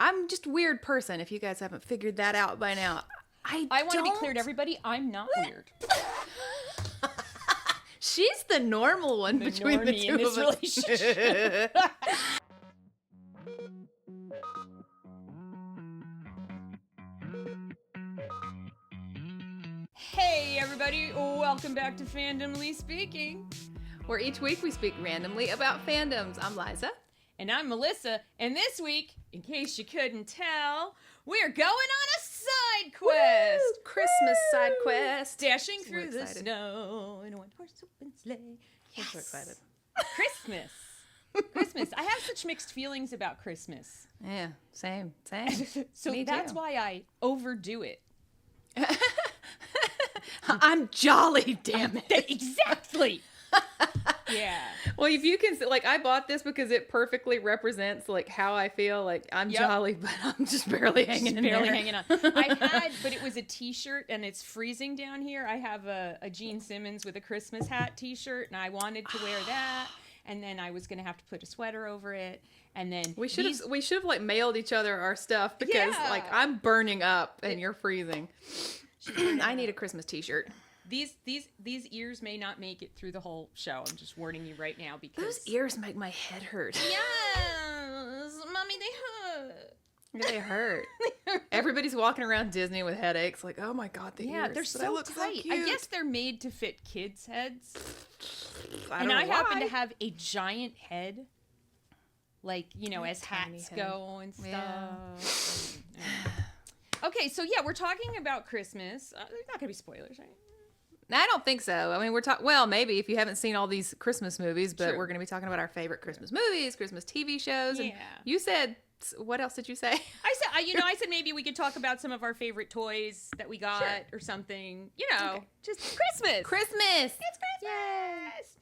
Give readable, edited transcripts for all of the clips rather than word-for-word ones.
I'm just a weird person, if you guys haven't figured that out by now. I want to be clear to everybody, I'm not weird. She's the normal one between the two in this of us. relationship. Hey everybody, welcome back to Fandomly Speaking, where each week we speak randomly about fandoms. I'm Liza. And I'm Melissa, and this week, in case you couldn't tell, we're going on a side quest! Woo! Christmas side quest. Dashing through the snow in a one-horse open sleigh. Yes. I'm so excited. Christmas. Christmas. I have such mixed feelings about Christmas. Yeah, same. So that's why I overdo it. I'm jolly, damn it. Exactly. Yeah. Well, if you can, like, I bought this because it perfectly represents, like, how I feel. Like, I'm jolly, but I'm just barely hanging on. But it was a t-shirt, and it's freezing down here. I have a Gene Simmons with a Christmas hat t-shirt, and I wanted to wear that. And then I was going to have to put a sweater over it. And then we should have like mailed each other our stuff because like I'm burning up and you're freezing. I need a Christmas t-shirt. These ears may not make it through the whole show. I'm just warning you right now because those ears make my head hurt. Yes, mommy, they hurt. They hurt. Everybody's walking around Disney with headaches. Like, oh my god, the ears. They're so tight. So cute. I guess they're made to fit kids' heads. I happen to have a giant head, like as hats go and stuff. Yeah. Okay, so we're talking about Christmas. There's not gonna be spoilers, right? I don't think so. I mean, we're talking. Well, maybe if you haven't seen all these Christmas movies, but True. We're going to be talking about our favorite Christmas movies, Christmas TV shows. And yeah. You said, what else did you say? I said maybe we could talk about some of our favorite toys that we got or something. Just Christmas. Christmas. It's Christmas.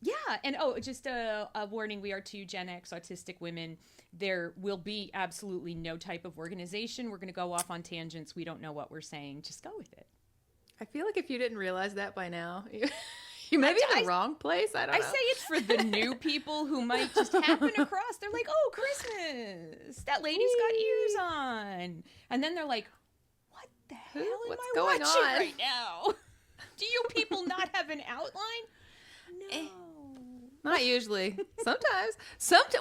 Yes. And just a warning: we are two genx autistic women. There will be absolutely no type of organization. We're going to go off on tangents. We don't know what we're saying. Just go with it. I feel like if you didn't realize that by now, you may be in the wrong place. I don't know. I say it's for the new people who might just happen across. They're like, oh, Christmas. That lady's got ears on. And then they're like, what the hell am I watching right now? Do you people not have an outline? No. Not usually. Sometimes.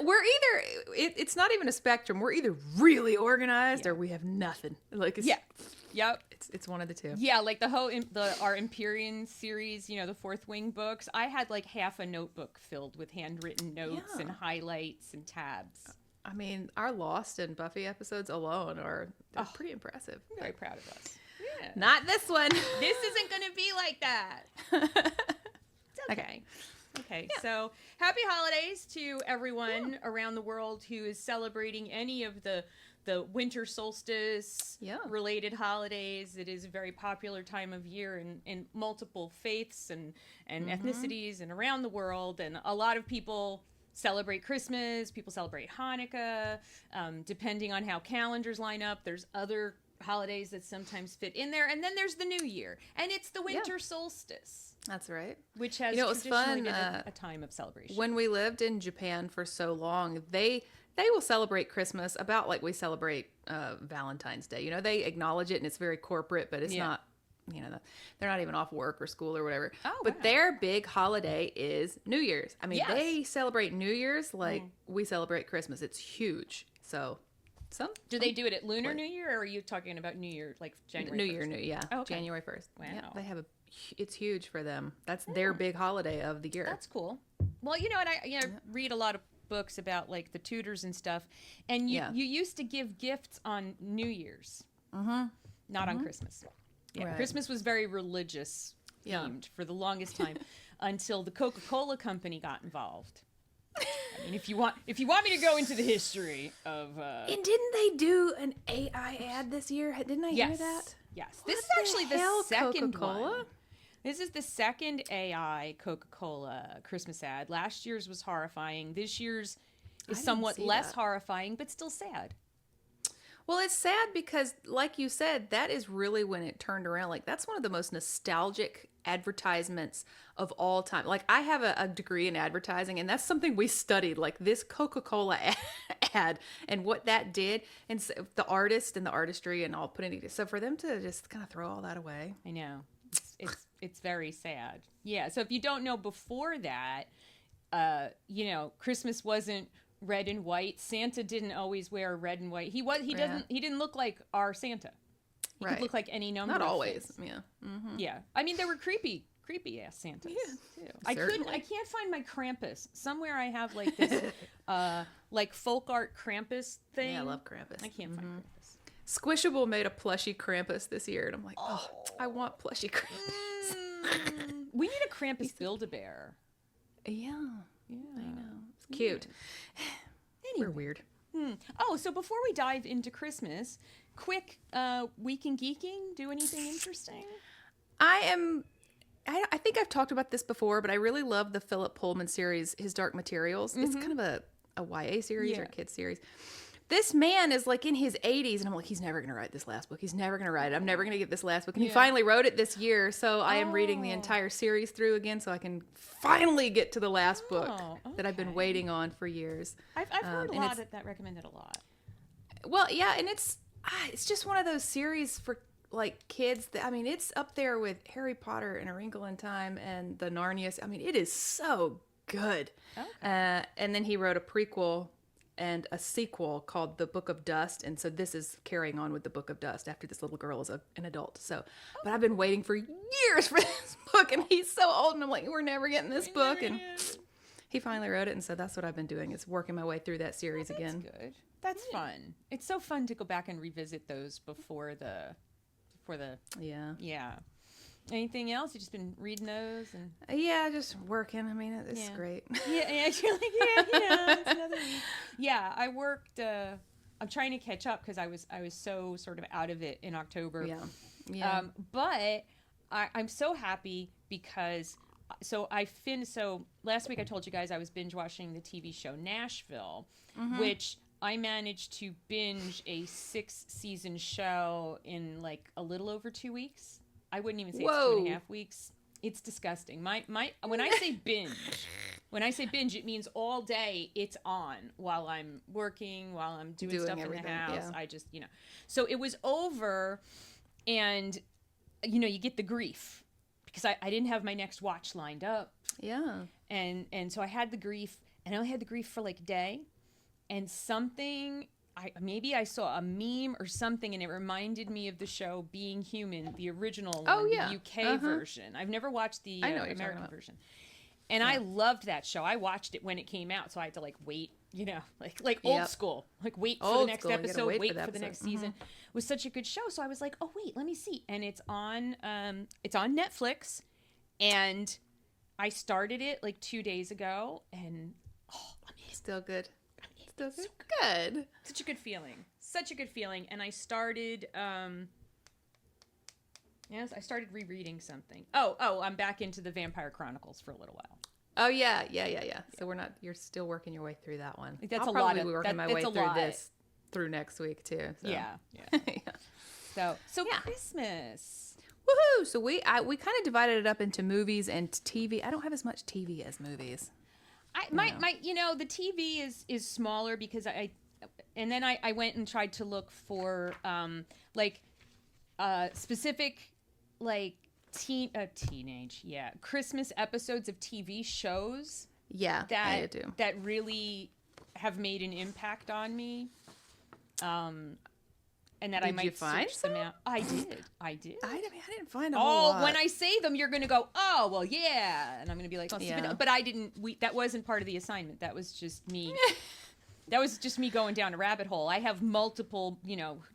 We're either, it's not even a spectrum. We're either really organized or we have nothing. Like, Yep. It's one of the two. Yeah, like our Empyrean series, the Fourth Wing books. I had like half a notebook filled with handwritten notes and highlights and tabs. I mean, our Lost and Buffy episodes alone they're pretty impressive. I'm very proud of us. Yeah. Not this one. This isn't going to be like that. It's okay. Okay, so happy holidays to everyone around the world who is celebrating any of the winter solstice related holidays. It is a very popular time of year in multiple faiths and ethnicities and around the world. And a lot of people celebrate Christmas, people celebrate Hanukkah. Depending on how calendars line up, there's other holidays that sometimes fit in there. And then there's the New Year, and it's the winter solstice. That's right. Which has traditionally been a time of celebration. When we lived in Japan for so long, they will celebrate Christmas about like we celebrate Valentine's Day. They acknowledge it and it's very corporate, but it's not, they're not even off work or school or whatever. Oh, but their big holiday is New Year's. I mean, they celebrate New Year's like we celebrate Christmas. It's huge. So do they do it at Lunar New Year, or are you talking about New Year, like January 1st? Oh, okay. January 1st. Wow. Yeah, they have it's huge for them. That's their big holiday of the year. That's cool. Well, and I read a lot of books about like the Tudors and stuff, and you used to give gifts on New Year's, not on Christmas. Yeah, right. Christmas was very religious themed for the longest time until the Coca-Cola company got involved. I mean, if you want me to go into the history of and didn't they do an AI ad this year? Didn't I hear that? Yes. This is actually the second one. This is the second AI Coca-Cola Christmas ad. Last year's was horrifying. This year's is somewhat less horrifying, but still sad. Well, it's sad because, like you said, that is really when it turned around. Like, that's one of the most nostalgic advertisements of all time. Like, I have a degree in advertising, and that's something we studied. Like, this Coca-Cola sad. And what that did, and so the artist and the artistry and all putting it, so for them to just kind of throw all that away. I know. It's very sad. Yeah. So if you don't know, before that, Christmas wasn't red and white. Santa didn't always wear red and white. He didn't look like our Santa. He could look like any number. Not of always. things. Yeah. Mm-hmm. Yeah. I mean, there were creepy ass Santas too. I can't find my Krampus. Somewhere I have like this like folk art Krampus thing. Yeah, I love Krampus. I can't find Krampus. Squishable made a plushie Krampus this year, and I'm like, oh, I want plushie Krampus. We need a Krampus Build-A-Bear. Yeah, I know. It's cute. Anyway. We're weird. Oh, so before we dive into Christmas, quick week in geeking. Do anything interesting? I think I've talked about this before, but I really love the Philip Pullman series, his Dark Materials. It's kind of a YA series or kid series. This man is like in his 80s, and I'm like, he's never going to write this last book. He's never going to write it. I'm never going to get this last book. And he finally wrote it this year, so I am reading the entire series through again so I can finally get to the last book that I've been waiting on for years. I've heard a lot that recommended a lot. Well, yeah, and it's just one of those series for like kids that, I mean, it's up there with Harry Potter and A Wrinkle in Time and the Narnia. I mean, it is so good. Okay. And then he wrote a prequel and a sequel called The Book of Dust, and so this is carrying on with The Book of Dust after this little girl is an adult. So, but I've been waiting for years for this book, and he's so old, and I'm like, we're never getting this book, and he finally wrote it, and so that's what I've been doing, is working my way through that series again. That's good. That's fun. It's so fun to go back and revisit those before the yeah. Anything else? You just been reading those and just working. I mean, it's great. Yeah, you're like, it's another week. Yeah, I worked. I'm trying to catch up because I was so sort of out of it in October. Yeah. But I'm so happy because so last week I told you guys I was binge watching the TV show Nashville, which I managed to binge a 6-season show in like a little over 2 weeks. I wouldn't even say it's 2.5 weeks. It's disgusting. When I say binge, it means all day it's on while I'm working, while I'm doing stuff in the house. Yeah. I just, So it was over, and you get the grief because I didn't have my next watch lined up. Yeah. And so I had the grief, and I only had the grief for like a day, and something. Maybe I saw a meme or something, and it reminded me of the show Being Human, the original one, the UK version. I've never watched the American version. And I loved that show. I watched it when it came out, so I had to wait, like old school. Like wait for the next episode, wait for the next season. It was such a good show. So I was like, oh wait, let me see. And it's on Netflix, and I started it like 2 days ago, and still good. So good. Such a good feeling. And I started I started rereading something. I'm back into the Vampire Chronicles for a little while. Oh yeah. So you're still working your way through that one. I'll probably be working my way through this through next week too. So. Yeah. So Christmas. Woohoo! So we kind of divided it up into movies and TV. I don't have as much TV as movies. The TV is smaller because I went and tried to look for specific teenage Christmas episodes of TV shows. Yeah, I do. That really have made an impact on me. And that I might search them out. I did. I didn't find a whole lot. When I say them, you're going to go, oh, well, yeah. And I'm going to be like, but I didn't, that wasn't part of the assignment. That was just me. That was just me going down a rabbit hole. I have multiple,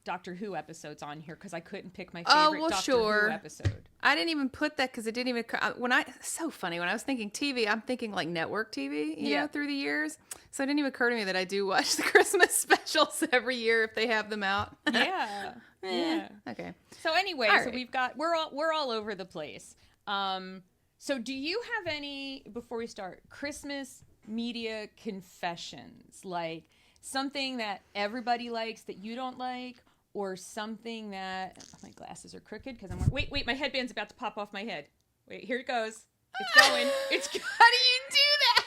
Doctor Who episodes on here because I couldn't pick my favorite Doctor Who episode. I didn't even put that because it didn't even. It's so funny. When I was thinking TV, I'm thinking like network TV, you know, through the years. So it didn't even occur to me that I do watch the Christmas specials every year if they have them out. Yeah. Okay. So anyway, we're all over the place. So do you have any, before we start, Christmas media confessions, like something that everybody likes that you don't like, or something that my glasses are crooked because I'm wait, my headband's about to pop off my head. Wait, here it goes. It's going. How do you do that?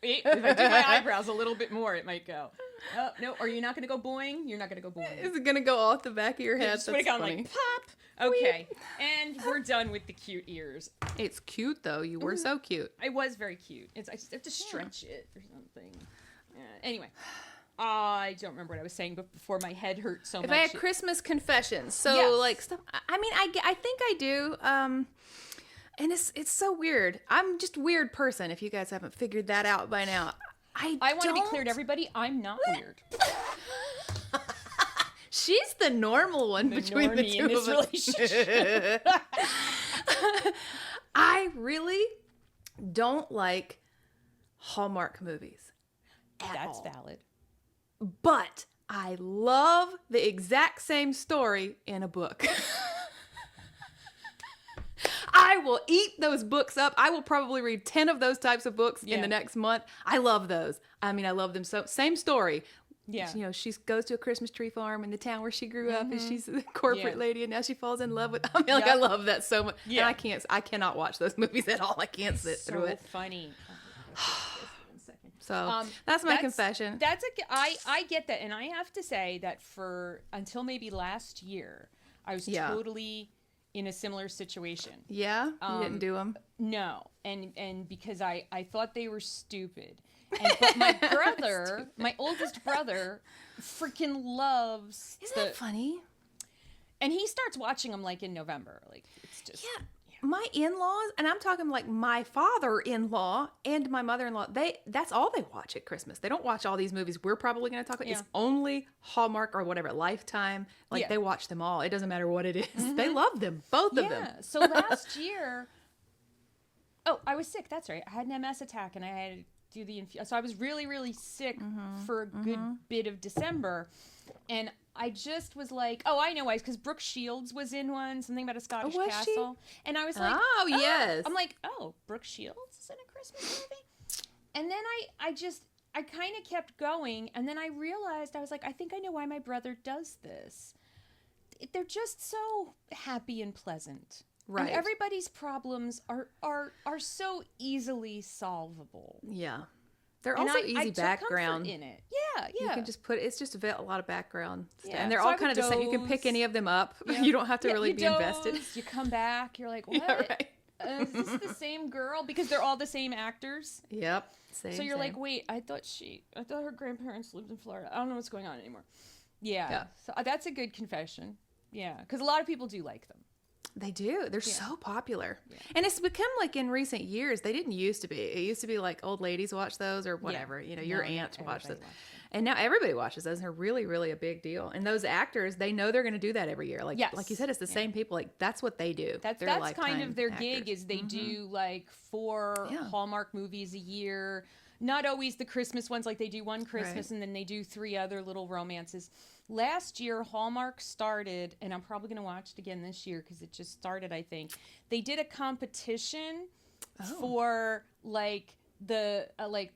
Wait, if I do my eyebrows a little bit more, it might go. Oh, no. Are you not going to go boing? You're not going to go boing. Is it going to go off the back of your head? Just would have gone like pop. Okay. And we're done with the cute ears. It's cute, though. You were so cute. It was very cute. I just have to stretch it or something. Anyway. I don't remember what I was saying before my head hurt so much. If I had Christmas confessions, so like stuff. I mean, I think I do. And it's so weird. I'm just a weird person. If you guys haven't figured that out by now, I want to be clear to everybody. I'm not weird. She's the normal one between the two of us. Relationship. I really don't like Hallmark movies. That's valid. But I love the exact same story in a book. I will eat those books up. I will probably read 10 of those types of books in the next month. I love those. I mean, I love them so. Same story. Yeah. You know, she goes to a Christmas tree farm in the town where she grew up, and she's a corporate lady, and now she falls in love with. I mean, like I love that so much. Yeah. And I cannot watch those movies at all. I can't sit through it. So funny. So that's my confession. I get that, and I have to say that until maybe last year, I was totally in a similar situation. Yeah, you didn't do them. No, and because I thought they were stupid, but my brother, my oldest brother, freaking loves. Isn't that funny? And he starts watching them like in November. Like it's just My in-laws, and I'm talking like my father-in-law and my mother-in-law, that's all they watch at Christmas. They don't watch all these movies we're probably going to talk about. It's only Hallmark or whatever, Lifetime. Like they watch them all. It doesn't matter what it is. Mm-hmm. They love them, both of them. Yeah. So last year, I was sick. That's right. I had an MS attack and I had to do the infusion. So I was really, really sick for a good bit of December. And I just was like, I know why. Because Brooke Shields was in one, something about a Scottish castle. She? And I was like, yes. I'm like, Brooke Shields is in a Christmas movie? And then I kind of kept going. And then I realized, I was like, I think I know why my brother does this. They're just so happy and pleasant. Right. And everybody's problems are so easily solvable. Yeah. They're also easy background in it. Yeah. You can just it's just a lot of background stuff. Yeah. And they're all kind of the same. You can pick any of them up. Yeah. You don't have to really be invested. You come back, you're like, what? Yeah, right. Is this the same girl? Because they're all the same actors. Yep. So you're like, wait, I thought her grandparents lived in Florida. I don't know what's going on anymore. Yeah. So that's a good confession. Yeah. Because a lot of people do like them. They do. They're so popular. Yeah. And it's become like in recent years, they didn't used to be. It used to be like old ladies watch those or whatever. You know, your aunts watch those. And now everybody watches those and they're really, really a big deal. And those actors, they know they're going to do that every year. Like you said, it's the same people. Like that's what they do. That's kind of their gig is they do like 4 Hallmark movies a year. Not always the Christmas ones, like they do one Christmas and then they do 3 other little romances. Last year, Hallmark started, and I'm probably going to watch it again this year because it just started, I think. They did a competition for like the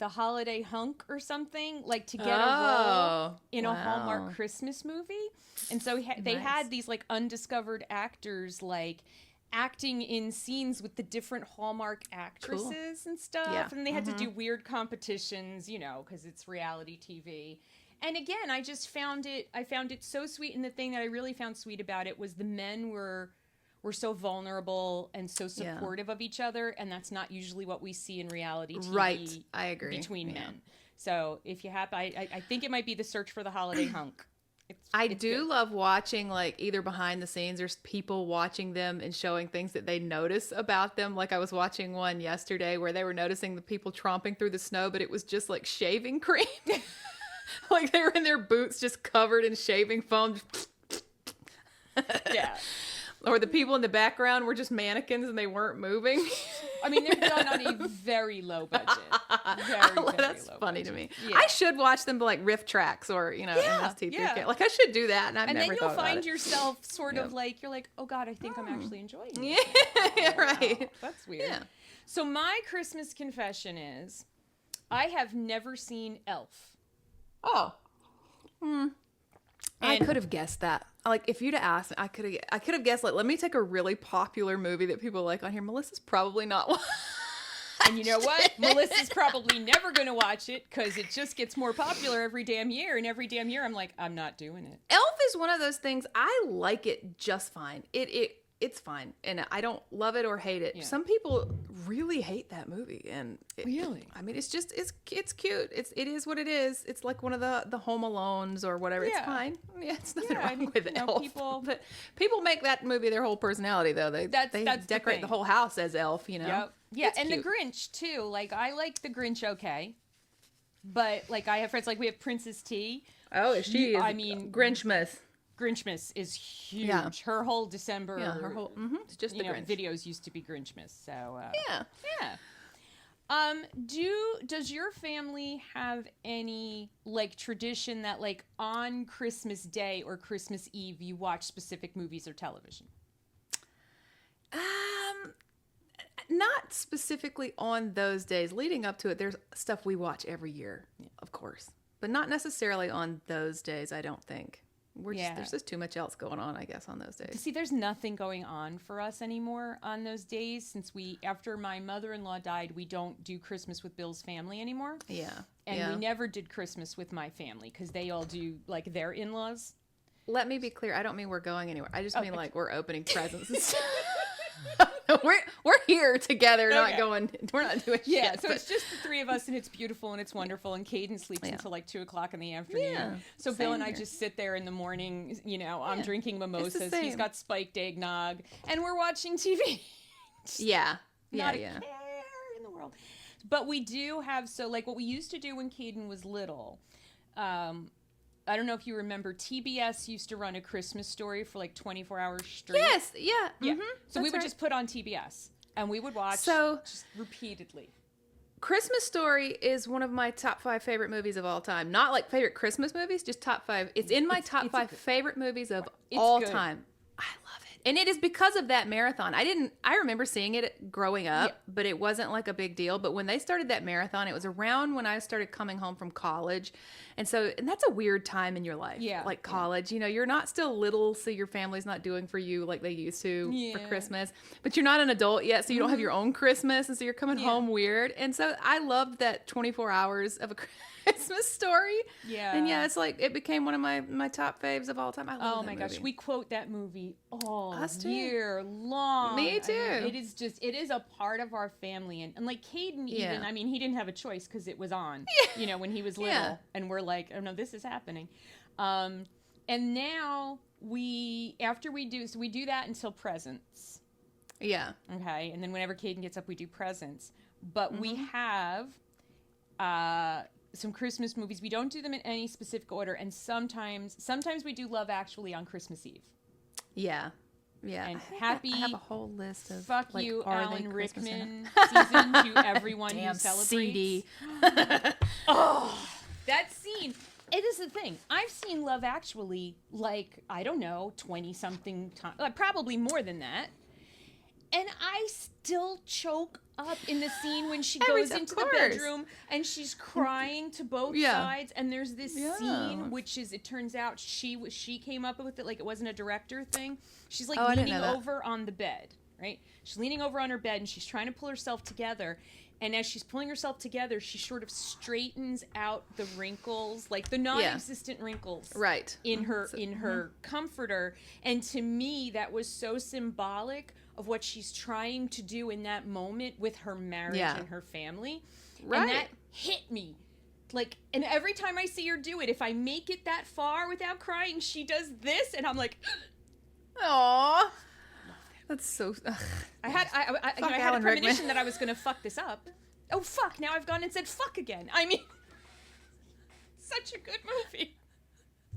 holiday hunk or something, like to get a role in a Hallmark Christmas movie. And so they had these like undiscovered actors like acting in scenes with the different Hallmark actresses and stuff. Yeah. And they had to do weird competitions, you know, because it's reality TV. And again, I found it so sweet. And the thing that I really found sweet about it was the men were so vulnerable and so supportive of each other. And that's not usually what we see in reality TV. Right. I agree. Between men. So if you have, I think it might be the search for the holiday hunk. I do love watching like either behind the scenes or people watching them and showing things that they notice about them. Like I was watching one yesterday where they were noticing the people tromping through the snow, but it was just like shaving cream. Like they were in their boots just covered in shaving foam. Yeah. Or the people in the background were just mannequins and they weren't moving. I mean, they're done on a very low budget. Very that's low funny budget. to me. Yeah. I should watch them like riff tracks or, you know, MST3K. Like I should do that. And I've never thought about it. And then you'll find yourself sort of like, you're like, oh God, I think I'm actually enjoying it. Yeah, right. Wow, that's weird. Yeah. So my Christmas confession is I have never seen Elf. Oh. I could have guessed that. Like, if you'd have asked, I could have guessed, like, let me take a really popular movie that people like on here. Melissa's probably not And you know what? Melissa's probably never going to watch it because it just gets more popular every damn year. And every damn year I'm like, I'm not doing it. Elf is one of those things, I like it just fine. It's fine. And I don't love it or hate it. Yeah. Some people really hate that movie. And Really? I mean, it's just, it's cute. It is what it is. It's like one of the Home Alones or whatever. Yeah. It's fine. Yeah, it's nothing Yeah, I wrong mean, with you know, Elf. people- But people make that movie their whole personality, though. They That's decorate the thing. whole house as Elf, you know? Yep. Yeah, It's and cute. the Grinch too. Like I like the Grinch okay. But like I have friends like we have Princess T. Oh, she is. I mean, Grinchmas. Grinchmas is huge. Yeah. Her whole December Yeah, her whole. It's just you the know, Grinch. videos used to be Grinchmas. So Yeah. yeah. Does your family have any like tradition that like on Christmas Day or Christmas Eve you watch specific movies or television? Not specifically on those days. Leading up to it, there's stuff we watch every year, of course, but not necessarily on those days. I don't think. There's just too much else going on, I guess, on those days. See, there's nothing going on for us anymore on those days since after my mother-in-law died, we don't do Christmas with Bill's family anymore. Yeah, And we never did Christmas with my family because they all do like their in-laws. Let me be clear. I don't mean we're going anywhere. I just mean like we're opening presents and stuff. we're here together, not Okay. going. We're not doing Yeah, shit. so it's just the three of us, and it's beautiful and it's wonderful. And Caden sleeps until like 2:00 in the afternoon. Yeah, so Bill same and I here. just sit there in the morning. You know, I'm drinking mimosas. He's same. got spiked eggnog, and we're watching TV. yeah, Not a yeah. care in the world. But we do have like what we used to do when Caden was little. I don't know if you remember, TBS used to run A Christmas Story for like 24 hours straight. Yes, yeah. Yeah. mhm, So we that's would right. just put on TBS and we would watch So- just repeatedly. Christmas Story is one of my top 5 favorite movies of all time. Not like favorite Christmas movies, just top 5. It's in my top 5 favorite movies of all good. time. I love it. And it is because of that marathon. I remember seeing it growing up, but it wasn't like a big deal. But when they started that marathon, it was around when I started coming home from college. And that's a weird time in your life. Yeah, Like yeah. college, you know, you're not still little, so your family's not doing for you like they used to for Yeah. Christmas. But you're not an adult yet, so you don't have your own Christmas. And so you're coming home weird. And so I loved that 24 hours of a Christmas Story. Yeah. And yeah, it's like it became one of my top faves of all time. I love Oh that my gosh, movie. we quote that movie all Us too. year long. Me too. I mean, it is a part of our family. And like Caden Yeah. even, I mean, he didn't have a choice because it was on, you know, when he was little. Yeah. And we're like, oh no, this is happening. And now we do that until presents. Yeah. Okay. And then whenever Caden gets up, we do presents. But we have some Christmas movies. We don't do them in any specific order. And sometimes we do Love Actually on Christmas Eve. Yeah. Yeah. And I have a whole list of Fuck like, you, are they Alan Christmas or Rickman not? season to everyone who Damn celebrates. CD. Oh, that scene. It is the thing. I've seen Love Actually like, I don't know, 20-something times. Probably more than that. And I still choke up in the scene when she goes Of into the course. bedroom and she's crying to both Yeah. sides. And there's this Yeah. scene, which is, it turns out she came up with it, like it wasn't a director thing. She's like Oh, I didn't leaning know that. over on the bed, right? She's leaning over on her bed and she's trying to pull herself together. And as she's pulling herself together, she sort of straightens out the wrinkles, like the non-existent wrinkles, Right. in her comforter. And to me, that was so symbolic of what she's trying to do in that moment with her marriage Yeah. and her family. Right. And that hit me. Like, and every time I see her do it, if I make it that far without crying, she does this, and I'm like, Aw. That's so. Ugh. I had a Alan Rickman. premonition that I was going to fuck this up. Oh, fuck. Now I've gone and said fuck again. I mean, such a good movie.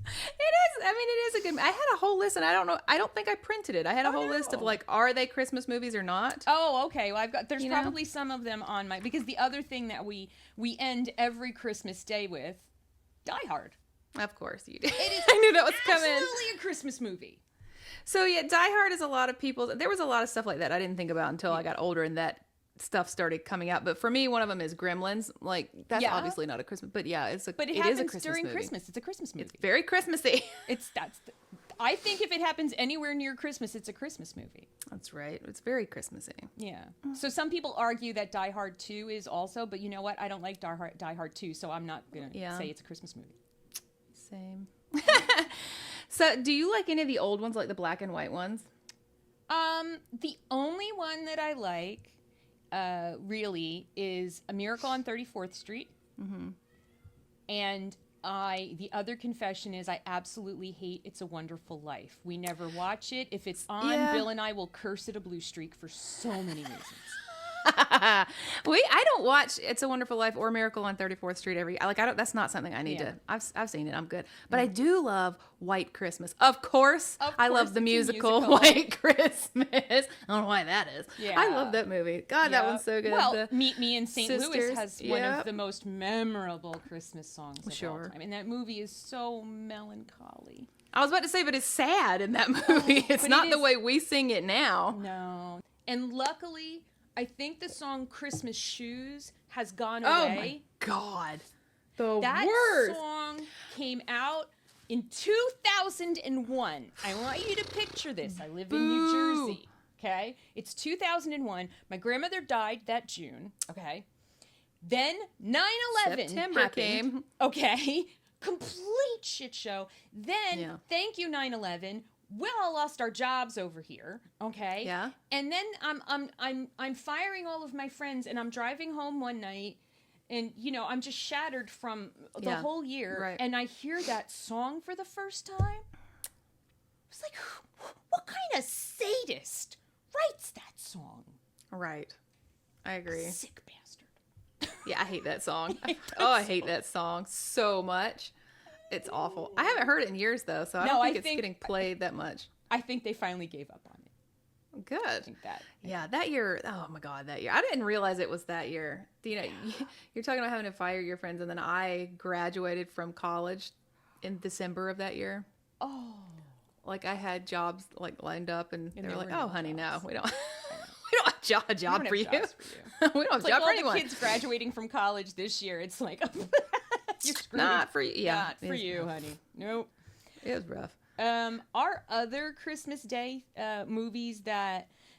It is. I mean, it is a good. I had a whole list, and I don't know. I don't think I printed it. I had a whole list of no. like, are they Christmas movies or not? Oh, okay. Well, there's You know? probably some of them on my, because the other thing that we end every Christmas Day with, Die Hard. Of course you did. It is I knew that was coming. absolutely a Christmas movie. So yeah, Die Hard is a lot of people. There was a lot of stuff like that I didn't think about until I got older, and that stuff started coming out. But for me, one of them is Gremlins. Like that's Yeah. obviously not a Christmas, but yeah, But it is happens a Christmas during movie. Christmas. It's a Christmas movie. Very Christmassy. I think if it happens anywhere near Christmas, it's a Christmas movie. That's right. It's very Christmassy. Yeah. So some people argue that Die Hard 2 is also, but you know what? I don't like Die Hard 2, so I'm not going to say it's a Christmas movie. Same. So do you like any of the old ones, like the black and white ones? The only one that I like, really, is A Miracle on 34th Street. Mm-hmm. And the other confession is I absolutely hate It's a Wonderful Life. We never watch it. If it's on, Bill and I will curse it a blue streak for so many reasons. I don't watch It's a Wonderful Life or Miracle on 34th Street that's not something I need to. I've seen it. I'm good. But I do love White Christmas. Of course I love the musical White Christmas. I don't know why that is. Yeah. I love that movie. God, that one's so good. Well, Meet Me in St. Louis has one of the most memorable Christmas songs of all time. And that movie is so melancholy. I was about to say, but it's sad in that movie. It's not the way we sing it now. No. And luckily, I think the song Christmas Shoes has gone away. Oh my God. That song came out in 2001. I want you to picture this. I live in New Jersey. Okay? It's 2001. My grandmother died that June. Okay? Then 9/11 September happened. came. Okay? Complete shit show. Then, thank you 9/11. We all lost our jobs over here, okay? Yeah. And then I'm firing all of my friends, and I'm driving home one night, and I'm just shattered from the whole year, right. And I hear that song for the first time. It's like, what kind of sadist writes that song? Right. I agree. Sick bastard. Yeah, I hate that song. I hate that song so much. It's awful. I haven't heard it in years, though, so I don't think it's getting played that much. I think they finally gave up on it. Good. I think that. Yeah, that year. Oh, my God, that year. I didn't realize it was that year. You're talking about having to fire your friends, and then I graduated from college in December of that year. Oh. Like, I had jobs, lined up, and they were like, oh, honey, no, we don't. We don't have a job for you. We don't have a job for anyone. All the kids graduating from college this year, it's like... You're not for you. Yeah, not for you, honey. Nope. It was rough. Our other Christmas Day movies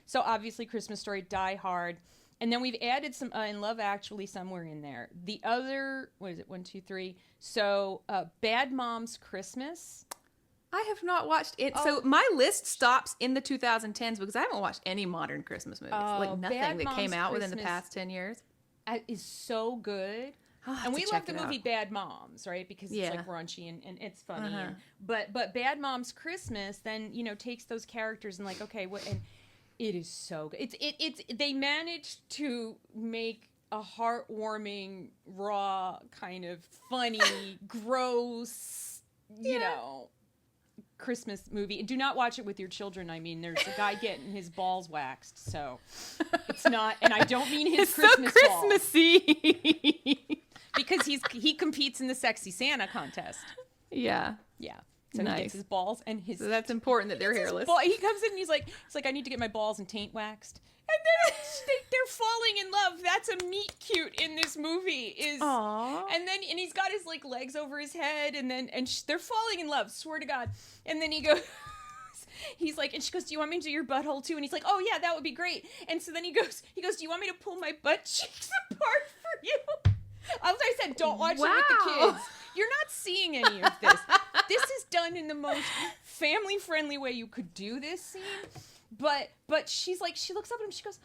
so obviously Christmas Story, Die Hard, and then we've added some in Love Actually somewhere in there. The other, what is it? 1, 2, 3. So Bad Moms Christmas. I have not watched it. Oh. So my list stops in the 2010s because I haven't watched any modern Christmas movies. Nothing that came out within the past 10 years. Is so good. And we love the movie Bad Moms, right? Because it's like raunchy and it's funny. Uh-huh. But Bad Moms Christmas then, takes those characters and okay, what, and it is so good. It's they managed to make a heartwarming, raw, kind of funny, gross, Christmas movie. Do not watch it with your children. I mean, there's a guy getting his balls waxed, so it's not, and I don't mean his Christmas so Christmassy. Because he competes in the Sexy Santa contest. Yeah. Yeah. So he gets his balls and his... So that's important that they're hairless. He comes in and he's like, I need to get my balls and taint waxed. And then they're falling in love. That's a meet cute in this movie. Aww. And he's got his legs over his head and they're falling in love, swear to God. And then he goes... He's like, and she goes, do you want me to do your butthole too? And he's like, oh yeah, that would be great. And so then he goes, do you want me to pull my butt cheeks apart for you? As I said, don't watch it with the kids. You're not seeing any of this. This is done in the most family-friendly way you could do this scene. But she's like, she looks up at him, she goes,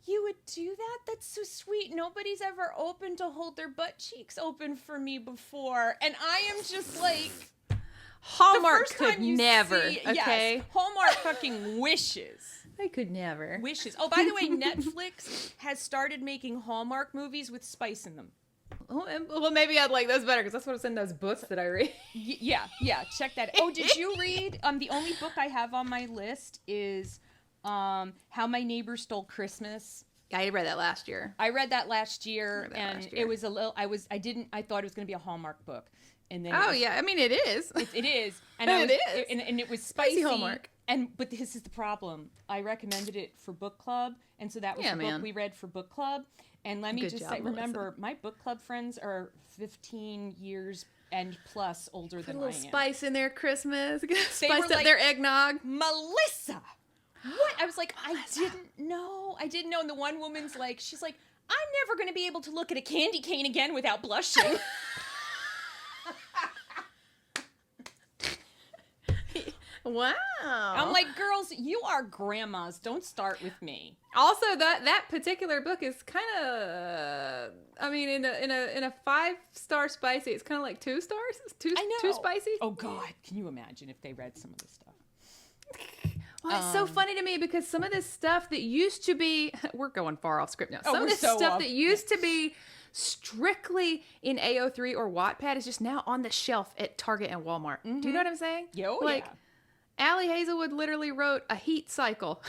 you would do that? That's so sweet. Nobody's ever open to hold their butt cheeks open for me before. And I am just like... Hallmark could never, okay? Yes, Hallmark fucking wishes. They could never. Wishes. Oh, by the way, Netflix has started making Hallmark movies with spice in them. Well, maybe I'd like those better because that's what's in those books that I read. Yeah, check that. Oh, did you read? The only book I have on my list is How My Neighbor Stole Christmas. Yeah, I read that last year. It was a little. I thought it was going to be a Hallmark book, and then. Yeah, I mean it is. It is, and it was spicy Hallmark. But this is the problem. I recommended it for book club, and so that was the book we read for book club. And let me say, remember, my book club friends are 15 years and plus older Put than a I little am. spice in their Christmas. Spice were up like, their eggnog. Melissa, what? I was like, I didn't know. And the one woman's like, she's like, I'm never going to be able to look at a candy cane again without blushing. Wow. I'm like, girls, you are grandmas. Don't start with me. Also, that particular book is kind of, I mean, in a 5-star spicy, it's kind of like 2 stars. It's too spicy. Oh God, can you imagine if they read some of this stuff? Well, it's so funny to me because some of this stuff that used to be, we're going far off script now. Some of this stuff that used to be strictly in AO3 or Wattpad is just now on the shelf at Target and Walmart. Do you know what I'm saying? Yo, like, Allie Hazelwood literally wrote a heat cycle.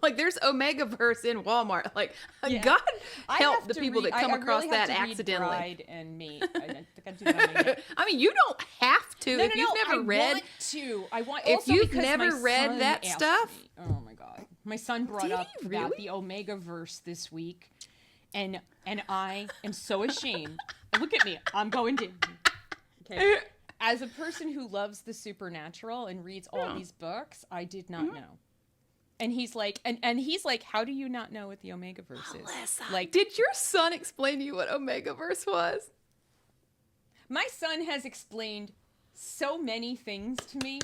Like, there's Omegaverse in Walmart. Like, God help the people that come across that accidentally. Bride and Mate. I think I do that on my I mean, you don't have to. If you've never read, I want. If you've never read that stuff, oh my God, my son brought up about the Omegaverse this week, and I am so ashamed. Look at me. I'm going to. Okay. As a person who loves the supernatural and reads all these books, I did not know. And he's like, and he's like, how do you not know what the Omegaverse is? Like, did your son explain to you what Omegaverse was? My son has explained so many things to me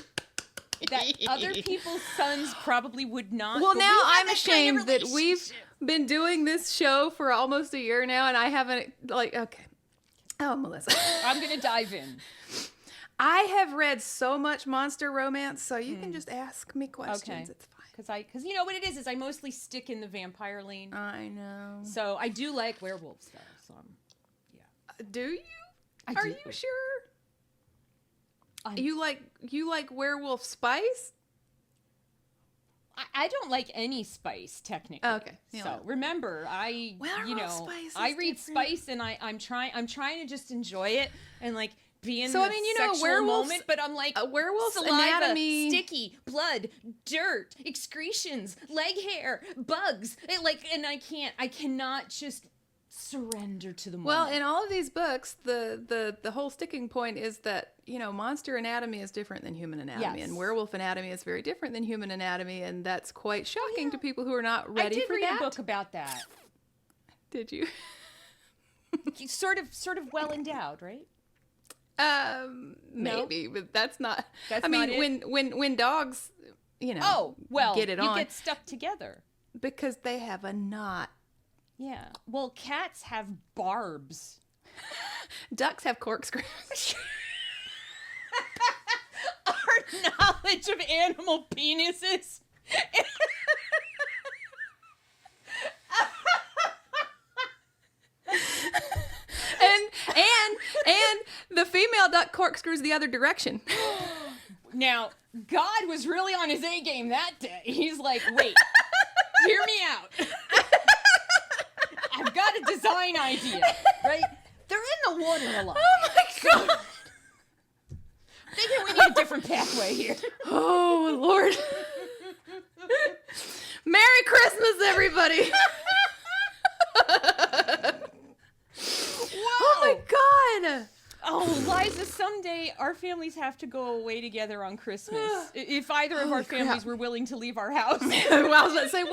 that other people's sons probably would not. Well, now I'm ashamed that we've been doing this show for almost a year now, and I haven't, like, okay. Oh, Melissa. I'm going to dive in. I have read so much monster romance, so you can just ask me questions. Okay. It's fine. Because you know what it is I mostly stick in the vampire lane. I know. So I do like werewolves, though. So yeah. Do you? Are you sure? You like werewolf spice? I don't like any spice technically. Okay. So remember, I read spice and I'm trying to just enjoy it and like be in the sexual moment, but I'm like, a werewolf's saliva, anatomy, sticky blood, dirt, excretions, leg hair, bugs. And I cannot just surrender to the moment. Well, in all of these books, the whole sticking point is that, monster anatomy is different than human anatomy, and werewolf anatomy is very different than human anatomy, and that's quite shocking to people who are not ready for that. I did read a book about that. Did you? sort of well endowed, right? Maybe, but that's not. That's not it? when dogs, get it on. You get stuck together because they have a knot. Yeah. Well, cats have barbs. Ducks have corkscrews. Our knowledge of animal penises. and the female duck corkscrews the other direction. Now, God was really on his A game that day. He's like, wait, hear me out. I've got a design idea, right? They're in the water a lot. Oh my God. Thinking we need a different pathway here. Oh, Lord. Merry Christmas, everybody. Whoa. Oh my God. Oh, Liza, someday our families have to go away together on Christmas. If either of our families were willing to leave our house. Well, I was about to say,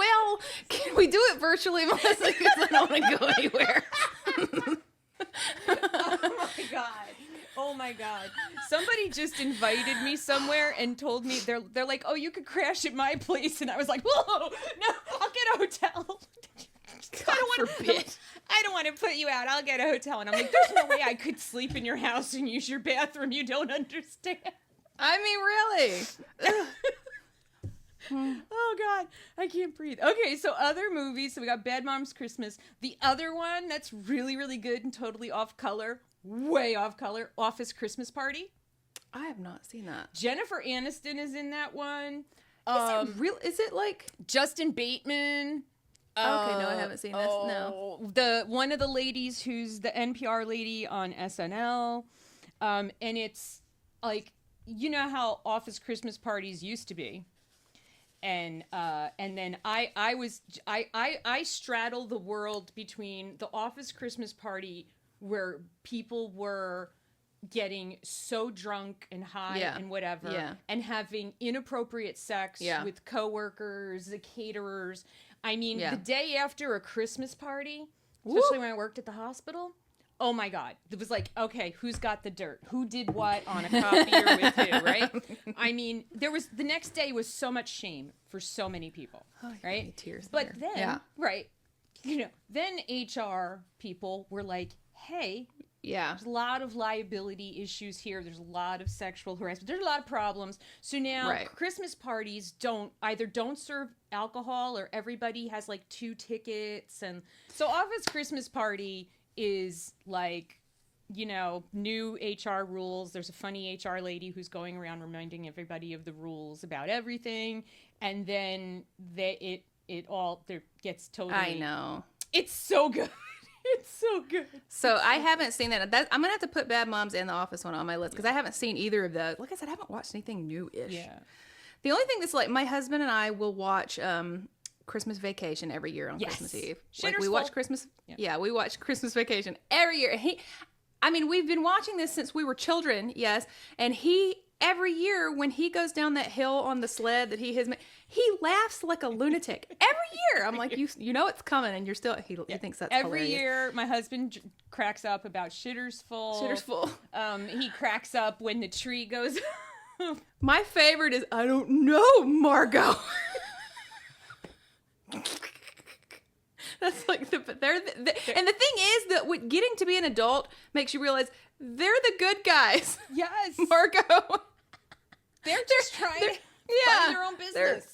can we do it virtually, Melissa? Because I don't want to go anywhere. Oh my God. Somebody just invited me somewhere and told me, they're like, oh, you could crash at my place. And I was like, whoa, no, I'll get a hotel. I don't want to put you out. I'll get a hotel. And I'm like, there's no way I could sleep in your house and use your bathroom. You don't understand. I mean, really? Oh, God. I can't breathe. Okay, so other movies. So we got Bad Moms Christmas. The other one that's really, really good and totally off color, way off color, Office Christmas Party. I have not seen that. Jennifer Aniston is in that one. Is it real? Is it like Justin Bateman? Okay, no, I haven't seen this. No, one of the ladies who's the NPR lady on SNL, and it's like, you know how Office Christmas parties used to be, and then I straddle the world between the Office Christmas party where people were getting so drunk and high and whatever and having inappropriate sex with coworkers, the caterers. I mean, the day after a Christmas party, especially when I worked at the hospital, oh my God. It was like, okay, who's got the dirt? Who did what on a copier with who, right? I mean, the next day was so much shame for so many people, right? Tears. But then, then HR people were like, hey, there's a lot of liability issues here. There's a lot of sexual harassment. There's a lot of problems. So now Christmas parties don't serve alcohol, or everybody has like 2 tickets. And so Office Christmas party is like, new HR rules. There's a funny HR lady who's going around reminding everybody of the rules about everything. And then it all gets totally... I know. It's so good. It's so good. So I haven't seen that. I'm going to have to put Bad Moms and The Office one on my list because I haven't seen either of those. Like I said, I haven't watched anything new-ish. Yeah. The only thing that's like, my husband and I will watch Christmas Vacation every year on Christmas Eve. Like we watch Christmas. Yeah, we watch Christmas Vacation every year. We've been watching this since we were children, yes. And every year when he goes down that hill on the sled that he laughs like a lunatic every year. I'm like, you know it's coming, and you're still. He thinks that's every hilarious. year. My husband cracks up about Shitters Full. He cracks up when the tree goes. My favorite is I don't know, Margot. That's like and the thing is that getting to be an adult makes you realize they're the good guys. Yes, Margot. They're just trying to find their own business.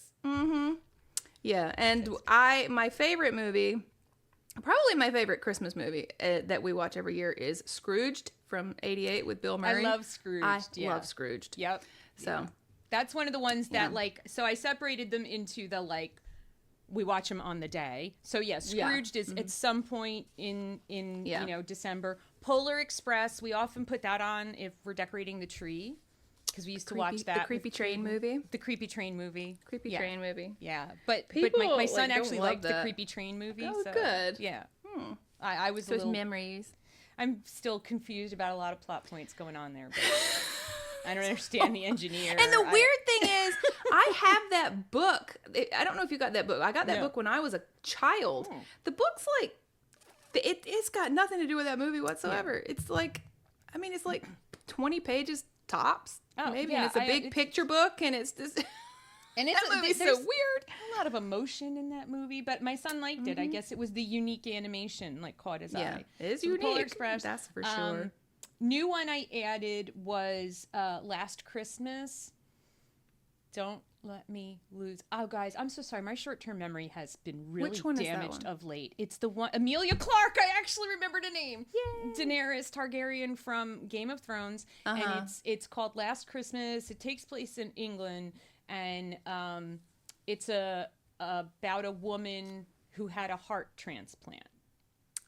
Yeah, and my favorite movie, probably my favorite Christmas movie that we watch every year is Scrooged from '88 with Bill Murray. I love Scrooged. Love Scrooged. Yep. So that's one of the ones that so I separated them into the we watch them on the day. So Scrooged is at some point in December. Polar Express, we often put that on if we're decorating the tree. Because we used to watch that. The Creepy Train movie. The Creepy Train movie. Train movie. Yeah. But my son actually liked the Creepy Train movie. Oh, so, good. Yeah. I was Those memories. I'm still confused about a lot of plot points going on there. But I don't understand the engineer. And the weird thing is, I have that book. I don't know if you got that book. I got that book when I was a child. The book's like, it's got nothing to do with that movie whatsoever. Yeah. It's like 20 pages tops. Oh, maybe. And it's a big picture book, and it's just... And that movie's so weird. A lot of emotion in that movie, but my son liked it. I guess it was the unique animation caught his eye. It is so unique. Polar Express. That's for sure. New one I added was Last Christmas. Don't let me lose. Oh, guys, I'm so sorry. My short-term memory has been really damaged of late. It's the one Emilia Clarke. I actually remembered a name. Yay. Daenerys Targaryen from Game of Thrones, and it's called Last Christmas. It takes place in England, and it's about a woman who had a heart transplant.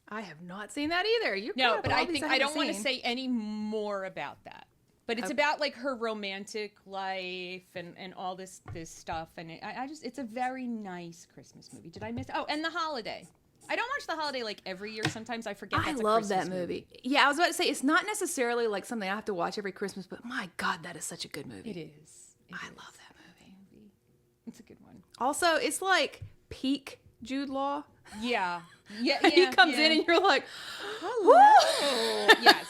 I have not seen that either. But I think I don't want to say any more about that. But it's about her romantic life and all this stuff, and it's a very nice Christmas movie. Did I miss? Oh, and The Holiday. I don't watch The Holiday every year. Sometimes I forget. I love that movie. Yeah, I was about to say it's not necessarily something I have to watch every Christmas, but my God, that is such a good movie. It is. I love that movie. It's a good one. Also, it's like peak Jude Law. Yeah. He comes in and you're like, hello. Yes.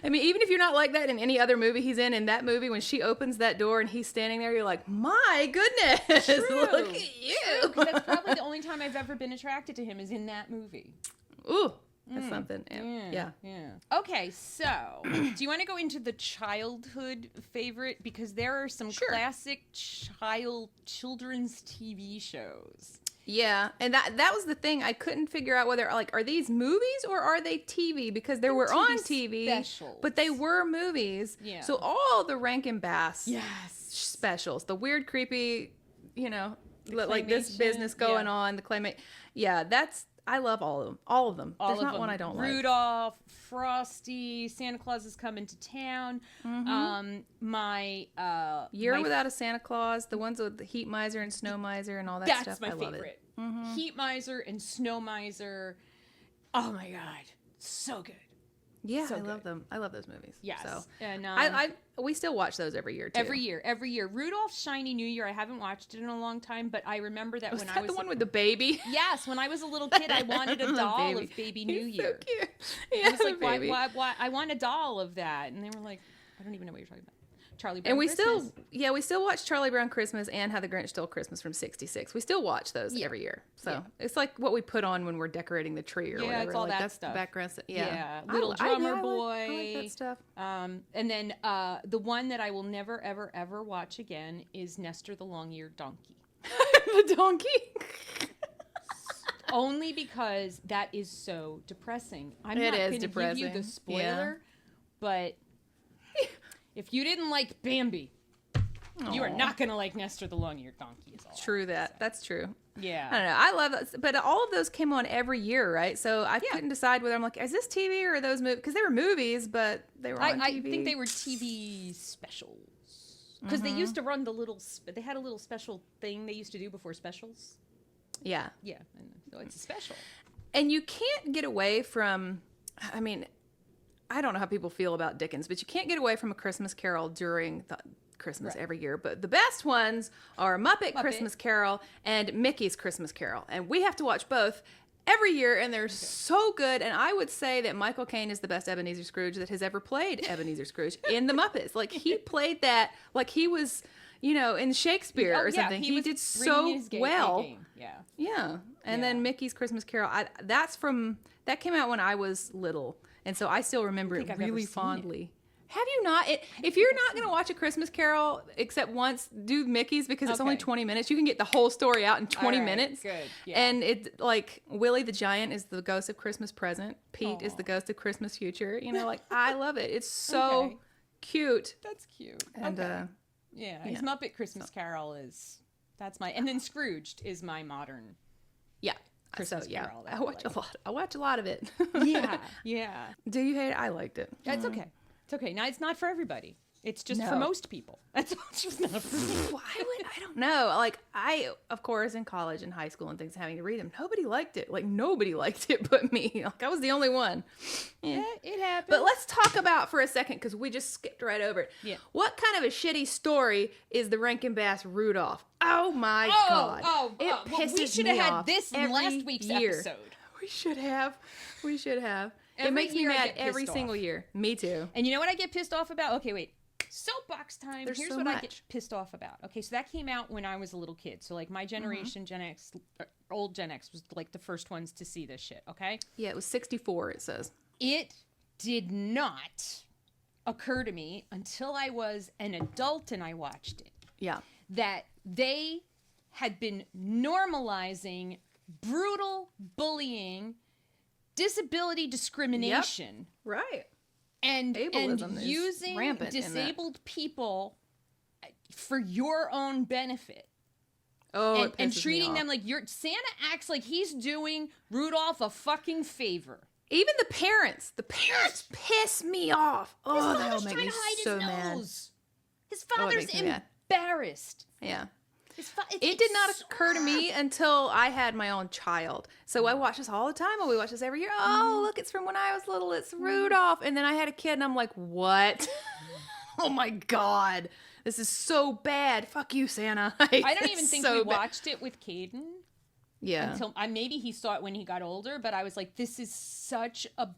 I mean, even if you're not like that in any other movie he's in that movie, when she opens that door and he's standing there, you're like, my goodness, look at you. True, that's probably the only time I've ever been attracted to him is in that movie. Ooh, that's something. Yeah. Okay, so do you want to go into the childhood favorite? Because there are some classic children's TV shows. Yeah, and that was the thing. I couldn't figure out whether are these movies or are they TV, because they were on TV, specials. But they were movies. Yeah. So all the Rankin Bass specials, the weird, creepy, like this business going on, the claymate. Yeah, I love all of them. All of them. There's not one I don't like. Rudolph, Frosty, Santa Claus is Coming to Town. Year Without a Santa Claus, the ones with the Heat Miser and Snow Miser and all that stuff. That's my favorite. Heat Miser and Snow Miser. Oh my God. So good. Yeah, So I good. love them. I love those movies. Yes. So. And We still watch those every year, too. every year. Rudolph's Shiny New Year, I haven't watched it in a long time, but I remember that Was when that I was the one with the baby? Yes, when I was a little kid, I wanted a doll of Baby New He's Year. so cute. I Yeah, was like, the baby. why? I want a doll of that. And they were like, I don't even know what you're talking about. Charlie Brown And we Christmas. we still watch Charlie Brown Christmas and How the Grinch Stole Christmas from '66. We still watch those every year. So it's like what we put on when we're decorating the tree or whatever. it's all like, that that's stuff. The background stuff. Yeah. Little Drummer Boy. I like that stuff. And then the one that I will never, ever, ever watch again is Nestor the Long-Eared Donkey. The donkey. Only because that is so depressing. I'm It not is going to give you the depressing. spoiler, but if you didn't like Bambi, you are not going to like Nestor the Long-Eared Donkey. Is all True that. That's true. Yeah. I don't know. I love that. But all of those came on every year, right? So I couldn't decide whether I'm like, is this TV or are those movies? Because they were movies, but they were on TV. I think they were TV specials. Because they used to run they had a little special thing they used to do before specials. Yeah. Yeah. And so it's a special. And you can't get away from, I mean, I don't know how people feel about Dickens, but you can't get away from A Christmas Carol during Christmas every year. But the best ones are Muppet Christmas Carol and Mickey's Christmas Carol. And we have to watch both every year, and they're so good. And I would say that Michael Caine is the best Ebenezer Scrooge that has ever played Ebenezer Scrooge in the Muppets. Like, he played that like he was, in Shakespeare or something. He did so well. Yeah. Yeah. And then Mickey's Christmas Carol, that came out when I was little. And so I still remember it really fondly. Have you not? If you're not going to watch A Christmas Carol except once, do Mickey's because it's only 20 minutes. You can get the whole story out in 20 minutes. Good. Yeah. And it's like Willie the Giant is the ghost of Christmas present. Pete is the ghost of Christmas future. I love it. It's so cute. That's cute. And his Muppet Christmas Carol and then Scrooged is my modern Christmas Carol. I watch a lot of it. Yeah. Do you hate it? I liked it. That's okay. It's okay. Now, it's not for everybody. It's just for most people. That's all. It's just not for me. I don't know. Like, of course, in college and high school and things, having to read them, nobody liked it. Like, nobody liked it but me. Like, I was the only one. Yeah, it happened. But let's talk about for a second, because we just skipped right over it. Yeah. What kind of a shitty story is the Rankin Bass Rudolph? Oh, my God. It pisses we should have had this in last week's episode. We should have. It Every makes me year I mad get every pissed single off. year. Me too. And you know what I get pissed off about? Okay, wait. Soapbox time. There's Here's so what I much. get pissed off about. Okay, so that came out when I was a little kid. So, like, my generation, Gen X, old Gen X, was, like, the first ones to see this shit, okay? Yeah, it was 64, it says. It did not occur to me until I was an adult and I watched it. Yeah. That they had been normalizing brutal bullying, disability discrimination, Right. and Ableism is using rampant in that. disabled people for your own benefit. Oh, And treating them like Santa acts like he's doing Rudolph a fucking favor. Even the parents piss me off. His Oh, father's that'll make trying me to hide so his mad. nose. His father's makes me mad. embarrassed. Yeah. It It did not occur to me until I had my own child. So I watch this all the time. We watch this every year. Oh, look, it's from when I was little. It's Rudolph. And then I had a kid, and I'm like, what? Oh, my God. This is so bad. Fuck you, Santa. I don't even think we watched it with Caden. Yeah. Until maybe he saw it when he got older, but I was like, this is such a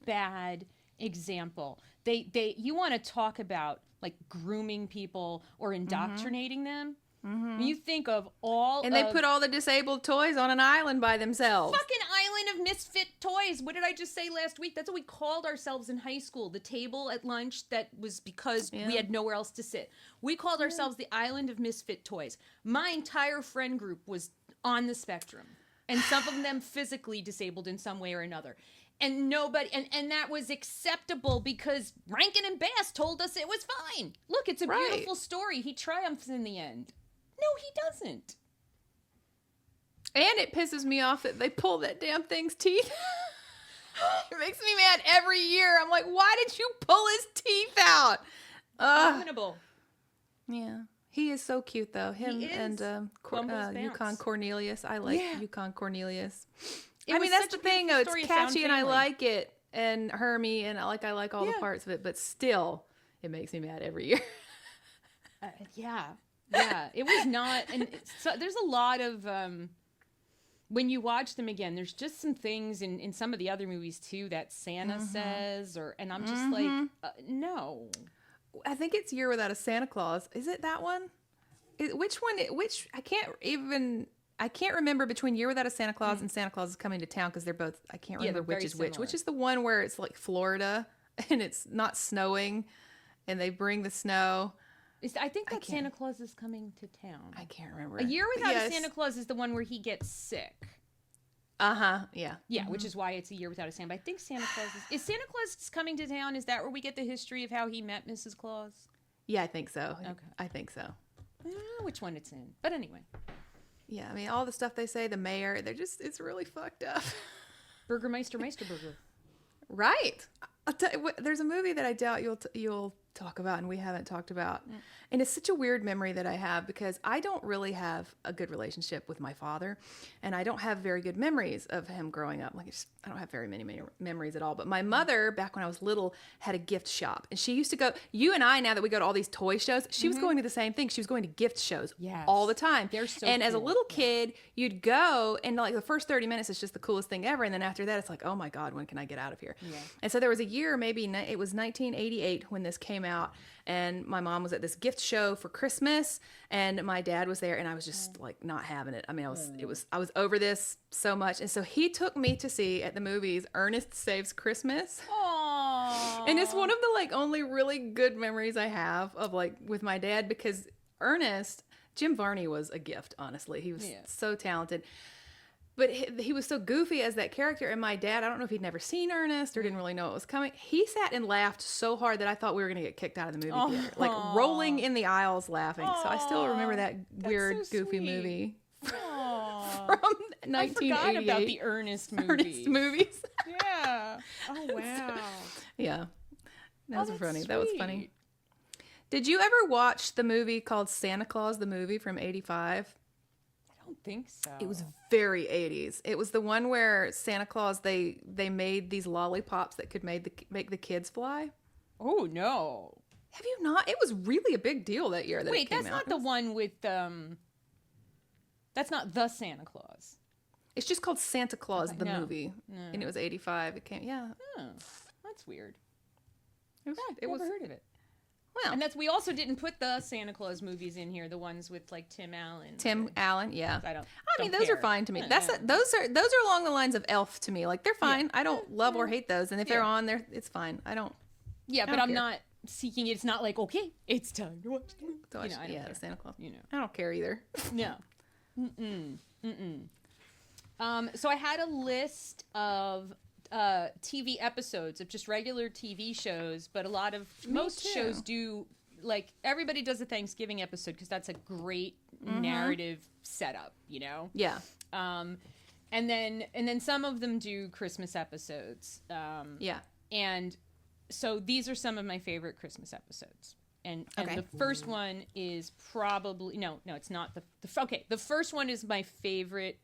bad example. You want to talk about like grooming people or indoctrinating them? When you think of they put all the disabled toys on an island by themselves. fucking island of misfit toys. What did I just say last week? That's what we called ourselves in high school. The table at lunch that was because we had nowhere else to sit. We called ourselves the island of misfit toys. My entire friend group was on the spectrum, and some of them physically disabled in some way or another. And nobody, and that was acceptable because Rankin and Bass told us it was fine. Look, it's a beautiful story. He triumphs in the end. No, he doesn't. And it pisses me off that they pull that damn thing's teeth. It makes me mad every year. I'm like, why did you pull his teeth out? Abominable. Yeah. He is so cute, though. Him and Yukon Cornelius. I like Yukon Cornelius. I mean, that's the thing, though. It's catchy and I like it. and Hermie, and I like all the parts of it, but still, it makes me mad every year. Yeah, it was not, and so there's a lot of when you watch them again, there's just some things in some of the other movies too that Santa says, and I'm just like, no. I think it's Year Without a Santa Claus. Is it that one? Which one? I can't remember between Year Without a Santa Claus and Santa Claus is Coming to Town, because they're both, I can't remember which is which. Which is the one where it's like Florida and it's not snowing and they bring the snow. I think that Santa Claus is Coming to Town. I can't remember. A Year Without a Santa Claus is the one where he gets sick. Yeah. Yeah, which is why it's A Year Without a Santa. But I think Santa Claus is Santa Claus Coming to Town? Is that where we get the history of how he met Mrs. Claus? Yeah, I think so. Okay. I think so. Which one it's in. But anyway. Yeah, I mean, all the stuff they say, the mayor, it's really fucked up. Burgermeister Meisterburger. Right. I'll tell you what, there's a movie that I doubt you'll talk about and we haven't talked about. And it's such a weird memory that I have, because I don't really have a good relationship with my father, and I don't have very good memories of him growing up. I don't have very many memories at all. But my mother, back when I was little, had a gift shop, and she used to go. You and I, now that we go to all these toy shows, she was going to the same thing. She was going to gift shows all the time. They're so and cool. As a little kid, you'd go, and like the first 30 minutes is just the coolest thing ever, and then after that, it's like, oh my God, when can I get out of here? Yeah. And so there was a year, maybe it was 1988 when this came out. And my mom was at this gift show for Christmas, and my dad was there, and I was just like not having it. I mean, I was over this so much. And so he took me to see at the movies Ernest Saves Christmas. Aww. And it's one of the like only really good memories I have of like with my dad, because Jim Varney was a gift, honestly. He was so talented. But he was so goofy as that character. And my dad, I don't know if he'd never seen Ernest or didn't really know what was coming. He sat and laughed so hard that I thought we were going to get kicked out of the movie theater. Like rolling in the aisles laughing. So I still remember that weird, goofy movie from 1988. I forgot about the Ernest movies. Yeah. Oh, wow. Yeah. That was funny. Sweet. That was funny. Did you ever watch the movie called Santa Claus, the movie from 85? I don't think so. It was very 80s. It was the one where Santa Claus, they made these lollipops that could make the kids fly. Oh, no. Have you not? It was really a big deal that year that it came out. Wait, that's not the one with that's not the Santa Claus. It's just called Santa Claus, the No. movie. No. And it was 85. It came, Oh, that's weird. It was Never heard of it. Well, And we also didn't put the Santa Claus movies in here, the ones with like Tim Allen. Yeah. I mean, those are fine to me. Those are along the lines of Elf to me. Like they're fine. Yeah. I don't love or hate those, and if they're on there, it's fine. I don't. Yeah, but I'm not seeking it. It's not like, okay, it's time to watch the movie. The Santa Claus. You know, I don't care either. No. So I had a list of TV episodes of just regular TV shows, but most shows do, like, everybody does a Thanksgiving episode because that's a great narrative setup, you know? Yeah. And then some of them do Christmas episodes. Yeah. And so these are some of my favorite Christmas episodes. And the first one is probably no, it's not the first one is my favorite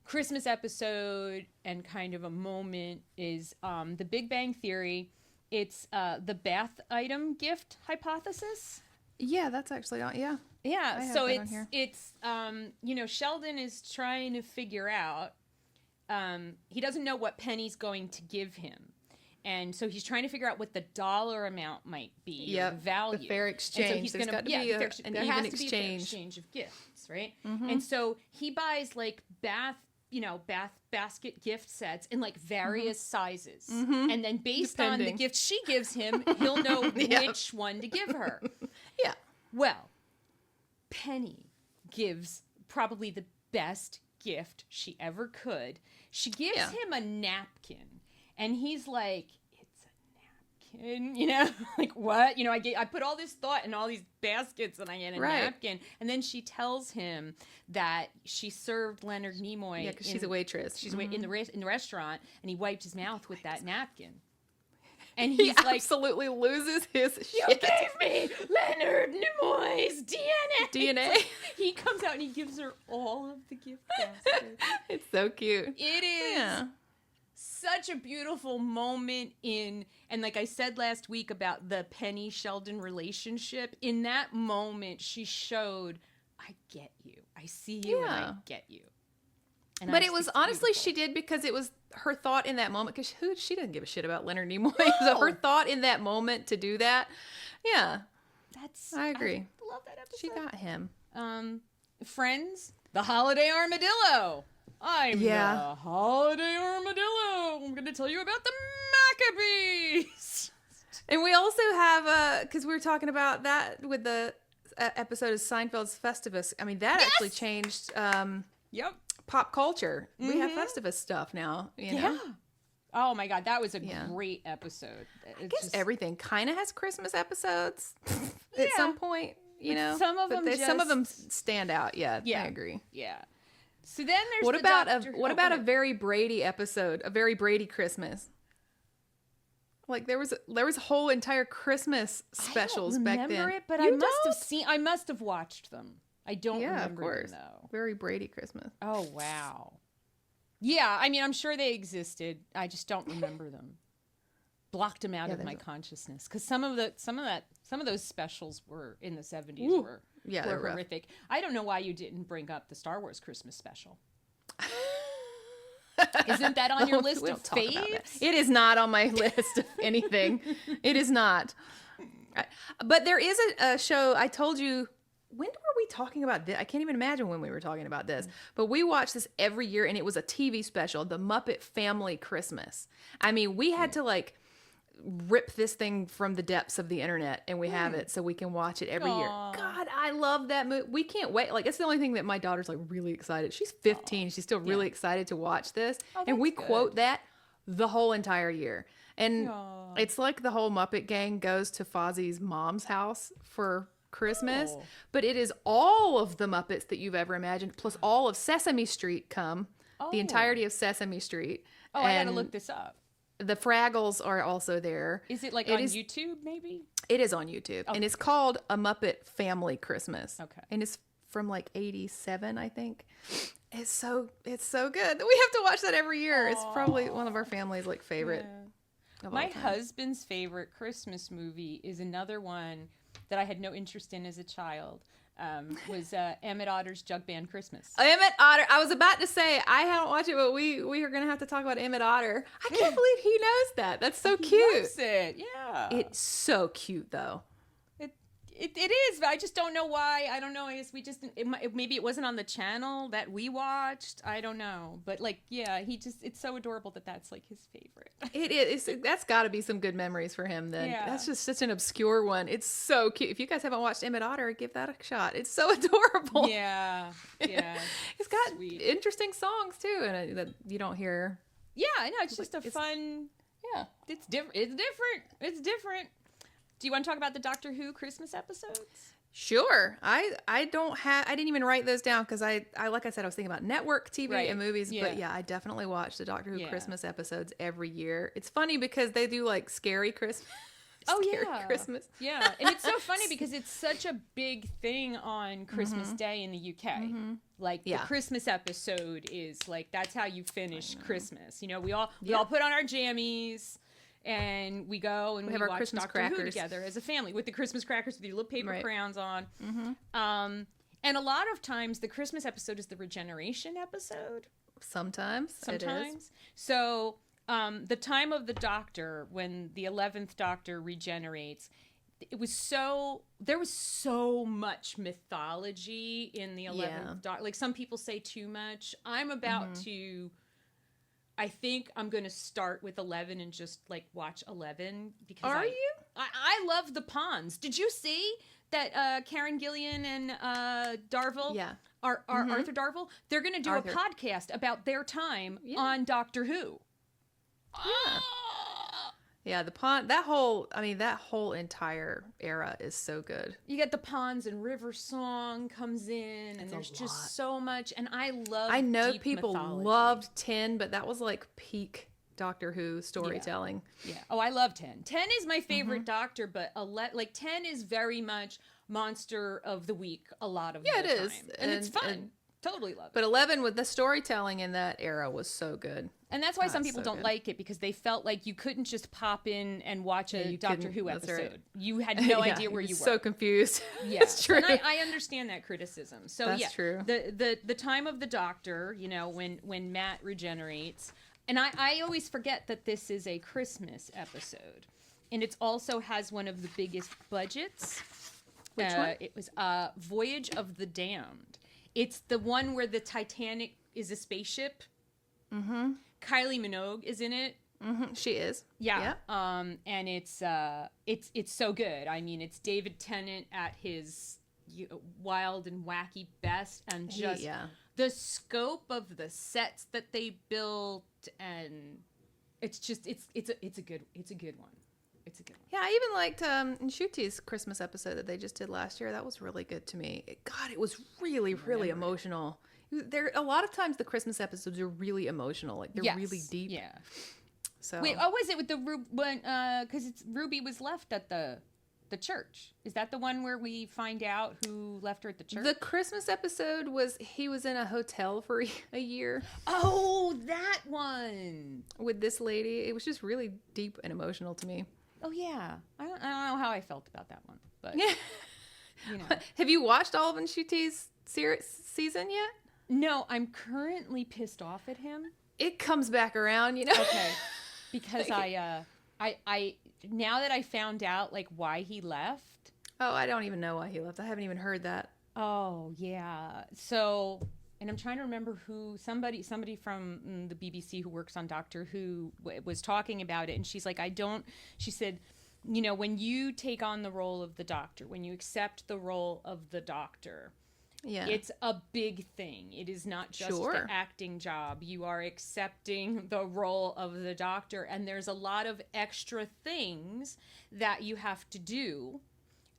Christmas episode and kind of a moment is The Big Bang Theory. It's the bath item gift hypothesis. Yeah, that's actually on. Yeah. Yeah, so it's Sheldon is trying to figure out he doesn't know what Penny's going to give him. And so he's trying to figure out what the dollar amount might be, or value. The fair exchange. And so he's going to be an even exchange. There has to be a fair exchange of gifts, right? Mm-hmm. And so he buys like bath basket gift sets in like various sizes. Mm-hmm. And then based on the gift she gives him, he'll know which one to give her. Yeah. Well, Penny gives probably the best gift she ever could. She gives him a napkin. And he's like, it's a napkin, you know? Like, what? You know, I put all this thought in all these baskets and I get a napkin. And then she tells him that she served Leonard Nimoy. Yeah, because she's a waitress. She's in the restaurant, and he wiped his mouth with that napkin. And he's like, absolutely loses his shit. You gave me Leonard Nimoy's DNA. He comes out and he gives her all of the gift baskets. It's so cute. It is. such a beautiful moment and like I said last week about the Penny Sheldon relationship, in that moment she showed, I get you. I see you and I get you. And but it was honestly beautiful. She did because it was her thought in that moment, because she doesn't give a shit about Leonard Nimoy. No. So her thought in that moment to do that, I agree. I love that episode. She got him. Friends, the Holiday Armadillo. I'm the Holiday Armadillo. I'm going to tell you about the Maccabees. And we also have, because we were talking about that with the episode of Seinfeld's Festivus. I mean, that actually changed pop culture. We have Festivus stuff now, you know? Oh my God, that was a great episode. I guess everything kind of has Christmas episodes at some point, you know? Some of them stand out. Yeah, I agree. Yeah. So then there's what about a very Brady episode, a very Brady Christmas? Like there was a whole entire Christmas specials back then. I don't remember it, but I must have watched them. I don't remember them though. Very Brady Christmas. Oh wow. Yeah, I mean I'm sure they existed. I just don't remember them. Blocked them out of my consciousness because some of those specials were in the 70s were horrific. I don't know why you didn't bring up the Star Wars Christmas special. Isn't that on your list of faves? It is not on my list of anything. It is not. But there is a show, I told you, when were we talking about this? I can't even imagine when we were talking about this. But we watch this every year, and it was a TV special, The Muppet Family Christmas. I mean, we had to like rip this thing from the depths of the internet, and we have it so we can watch it every year. God, I love that movie. We can't wait. Like, it's the only thing that my daughter's like really excited. She's 15. She's still really excited to watch this. And we quote that the whole entire year. And it's like the whole Muppet gang goes to Fozzie's mom's house for Christmas, but it is all of the Muppets that you've ever imagined, plus all of Sesame Street come, the entirety of Sesame Street. I gotta look this up. The Fraggles are also there. Is it like on YouTube, maybe? It is on YouTube. And it's called A Muppet Family Christmas. Okay. And it's from like 87, I think. It's so good. We have to watch that every year. It's probably one of our family's like favorite. Yeah. My husband's favorite Christmas movie is another one that I had no interest in as a child. Was Emmett Otter's Jug Band Christmas. Emmett Otter. I was about to say, I haven't watched it, but we are going to have to talk about Emmett Otter. I can't believe he knows that. That's so cute. He loves it. Yeah. It's so cute, though. It is, but I just don't know why. I don't know. I guess we just maybe it wasn't on the channel that we watched. I don't know, but like, it's so adorable that's like his favorite. It is. That's got to be some good memories for him. Then that's just such an obscure one. It's so cute. If you guys haven't watched Emmett Otter, give that a shot. It's so adorable. Yeah. It's got interesting songs too, and that you don't hear. Yeah, I know. It's just fun. Yeah, it's different. It's different. Do you want to talk about the Doctor Who Christmas episodes? Sure. I didn't even write those down because I like I said, I was thinking about network TV and movies, but I definitely watch the Doctor Who Christmas episodes every year. It's funny because they do like scary Christmas. Christmas. Yeah. And it's so funny because it's such a big thing on Christmas Day in the UK. Mm-hmm. Like the Christmas episode is like, that's how you finish Christmas. You know, we all put on our jammies. And we go and we have our watch Christmas Doctor crackers Who together as a family with the Christmas crackers with your little paper crayons on. Mm-hmm. And a lot of times the Christmas episode is the regeneration episode. Sometimes. It is. So the time of the Doctor, when the 11th Doctor regenerates, there was so much mythology in the 11th Doctor. Like some people say too much. I'm about to... I think I'm going to start with 11 and just like watch 11 because I love the Ponds. Did you see that Karen Gillian and Darvill Arthur Darvill, they're going to do a podcast about their time on Doctor Who. Yeah. Yeah, that whole entire era is so good. You get the Ponds and River Song comes in, and there's just so much. And I know people loved 10, but that was like peak Doctor Who storytelling. Yeah. Oh, I love 10. 10 is my favorite Doctor, but 10 is very much Monster of the Week a lot of the time. It is. And it's fun. Totally love it. But 11 with the storytelling in that era was so good. And that's why some people don't like it, because they felt like you couldn't just pop in and watch a Doctor Who episode. Right. You had no idea where you were. So confused. Yeah, it's true. And I understand that criticism. So that's true. The time of the Doctor, when Matt regenerates, and I always forget that this is a Christmas episode, and it also has one of the biggest budgets. Which one? It was Voyage of the Damned. It's the one where the Titanic is a spaceship. Mm-hmm. Kylie Minogue is in it. Mm-hmm. She is. Yeah. And it's so good. I mean, it's David Tennant at his wild and wacky best, and just the scope of the sets that they built, and it's just it's a good one. It's a good one. Yeah, I even liked Nshuti's Christmas episode that they just did last year. That was really good to me. It was really, really emotional. A lot of times the Christmas episodes are really emotional. Like, they're really deep. Yeah. So. Wait, was it with the because Ruby was left at the church? Is that the one where we find out who left her at the church? The Christmas episode was he was in a hotel for a year. Oh, that one with this lady. It was just really deep and emotional to me. Oh yeah, I don't know how I felt about that one, but Have you watched all of Nshuti's season yet? No, I'm currently pissed off at him. It comes back around, Okay, because I now that I found out like why he left. Oh, I don't even know why he left. I haven't even heard that. Oh yeah, so. And I'm trying to remember who, somebody from the BBC who works on Doctor Who was talking about it. And she's like, she said, when you take on the role of the Doctor, when you accept the role of the Doctor, it's a big thing. It is not just the acting job. You are accepting the role of the Doctor. And there's a lot of extra things that you have to do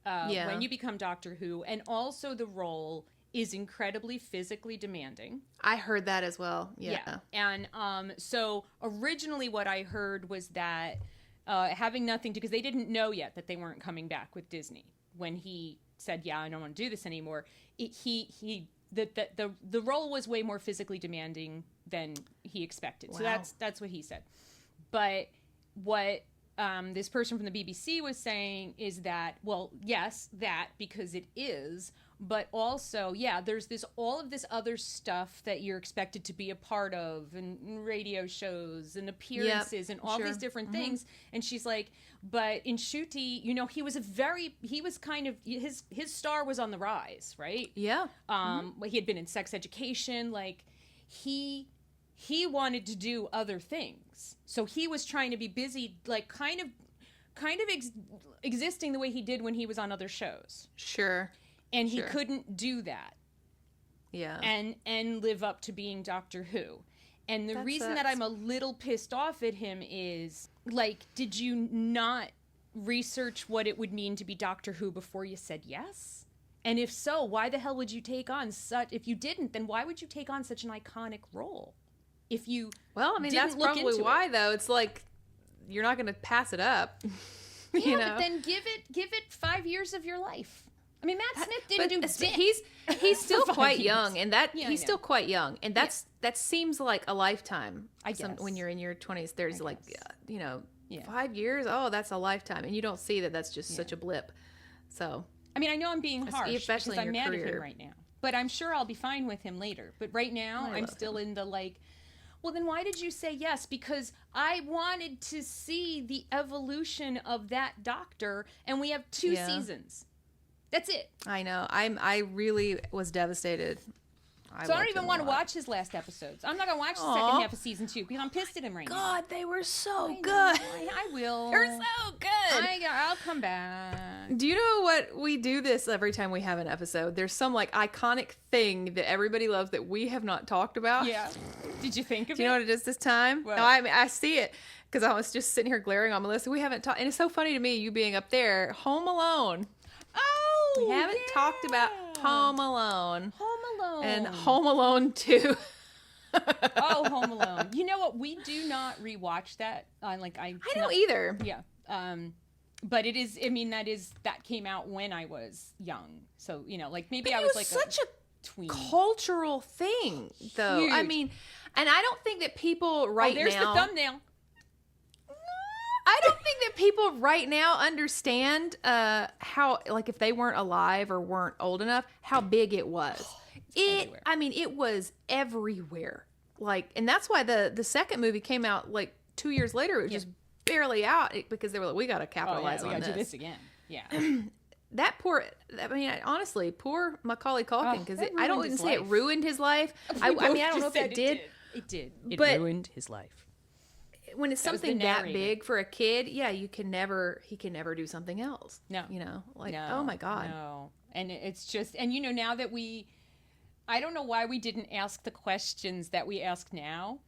when you become Doctor Who. And also the role is incredibly physically demanding. I heard that as well. Yeah. And so originally what I heard was that having nothing to, because they didn't know yet that they weren't coming back with Disney. When he said, yeah, I don't want to do this anymore, the role was way more physically demanding than he expected. Wow. So that's what he said. But what this person from the BBC was saying is that, well, yes, that, because it is, but also, there's all of this other stuff that you're expected to be a part of, and radio shows and appearances and all these different things. And she's like, but in Ncuti, he was kind of, his star was on the rise, right? Yeah. He had been in Sex Education, like he wanted to do other things. So he was trying to be busy, like kind of existing the way he did when he was on other shows. Sure. And he couldn't do that. Yeah. And live up to being Doctor Who. And the reason that I'm a little pissed off at him is, like, did you not research what it would mean to be Doctor Who before you said yes? And if so, why the hell would you take on if you didn't, then why would you take on such an iconic role? If you that's probably why, though. It's like, you're not going to pass it up. But then give it 5 years of your life. I mean, Matt Smith didn't do dick. He's still quite young, and he's still quite young, and that seems like a lifetime. I guess when you're in your 20s, there's 5 years. Oh, that's a lifetime, and you don't see that. That's just such a blip. So, I mean, I know I'm being harsh, especially because I'm mad at him right now, but I'm sure I'll be fine with him later. But right now, I'm still in the like. Well, then why did you say yes? Because I wanted to see the evolution of that Doctor, and we have 2 seasons. That's it. I know. I really was devastated. I don't even want to watch his last episodes. I'm not going to watch the second half of season 2 because I'm pissed at him right now. God, they were so good. I will. They're so good. I'll come back. Do you know what? We do this every time we have an episode. There's some like iconic thing that everybody loves that we have not talked about. Yeah. Did you think of it? Do you know what it is this time? What? No, I see it because I was just sitting here glaring on Melissa. We haven't talked. And it's so funny to me, you being up there. Home Alone. Oh, we haven't talked about Home Alone. Home Alone. And Home Alone 2. Oh, Home Alone. You know what? We do not rewatch that. I don't either. Yeah. But it is. I mean, that came out when I was young. So maybe I was like such a cultural thing, though. Huge. I mean, and I don't think that people right there's now. the thumbnail. I don't think that people right now understand how, like, if they weren't alive or weren't old enough, how big it was. Everywhere. I mean, it was everywhere. Like, and that's why the second movie came out like 2 years later. It was just barely out because they were like, we got to capitalize we on gotta this. do this again. Yeah. That poor, I mean, honestly, poor Macaulay Culkin, because I don't even say it life. ruined his life. I mean, I don't know if it did. It did. It ruined his life. When it's That was the something that narrator. big for a kid, yeah, he can never do something else. No. You know, like, No, oh my God. No. And it's just, and now that I don't know why we didn't ask the questions that we ask now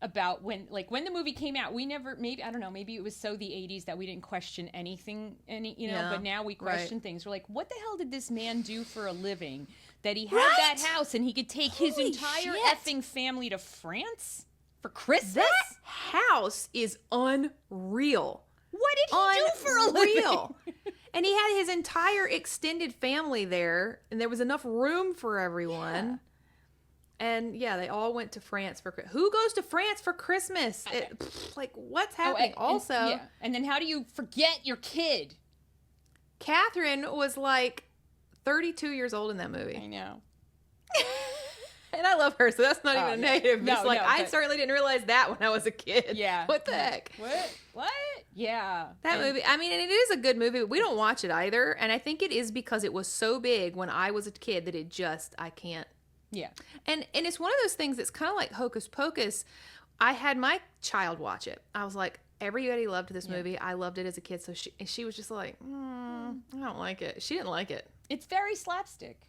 about when the movie came out. We never, maybe, I don't know, maybe it was so the 80s that we didn't question anything, but now we question things. We're like, what the hell did this man do for a living that he had that house and he could take his entire effing family to France for Christmas? That house is unreal. What did he do for a living? And he had his entire extended family there, and there was enough room for everyone. Yeah. And yeah, they all went to France for who goes to France for Christmas? Like, what's happening? And then how do you forget your kid? Catherine was like 32 years old in that movie. I know. And I love her, so that's not even a negative. No, it's like, I certainly didn't realize that when I was a kid. Yeah. What the heck? What? Yeah. That movie, I mean, and it is a good movie, but we don't watch it either. And I think it is because it was so big when I was a kid that I can't. Yeah. And it's one of those things that's kind of like Hocus Pocus. I had my child watch it. I was like, everybody loved this movie. I loved it as a kid. So she was just like, I don't like it. She didn't like it. It's very slapstick.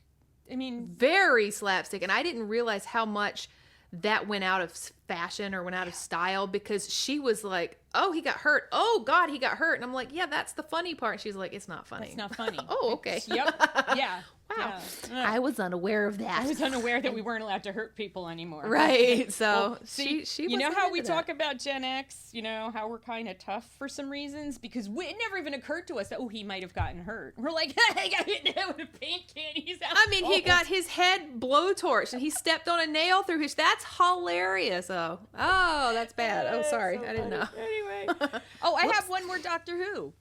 I mean, very slapstick. And I didn't realize how much that went out of fashion or went out of style, because she was like, oh, he got hurt. Oh, God, he got hurt. And I'm like, yeah, that's the funny part. She's like, it's not funny. It's not funny. Oh, okay. Yep. Yeah. Wow. Yeah. I was unaware of that. I was unaware that we weren't allowed to hurt people anymore. Right. So well, she you know how we talk about Gen X, how we're kind of tough for some reasons, because it never even occurred to us that, he might have gotten hurt. We're like, I got hit in the head with a paint can. He's out. I mean, he got his head blowtorched and he stepped on a nail through his. That's hilarious. Oh, that's bad. Oh, sorry. So I didn't know. Anyway. I have one more Doctor Who.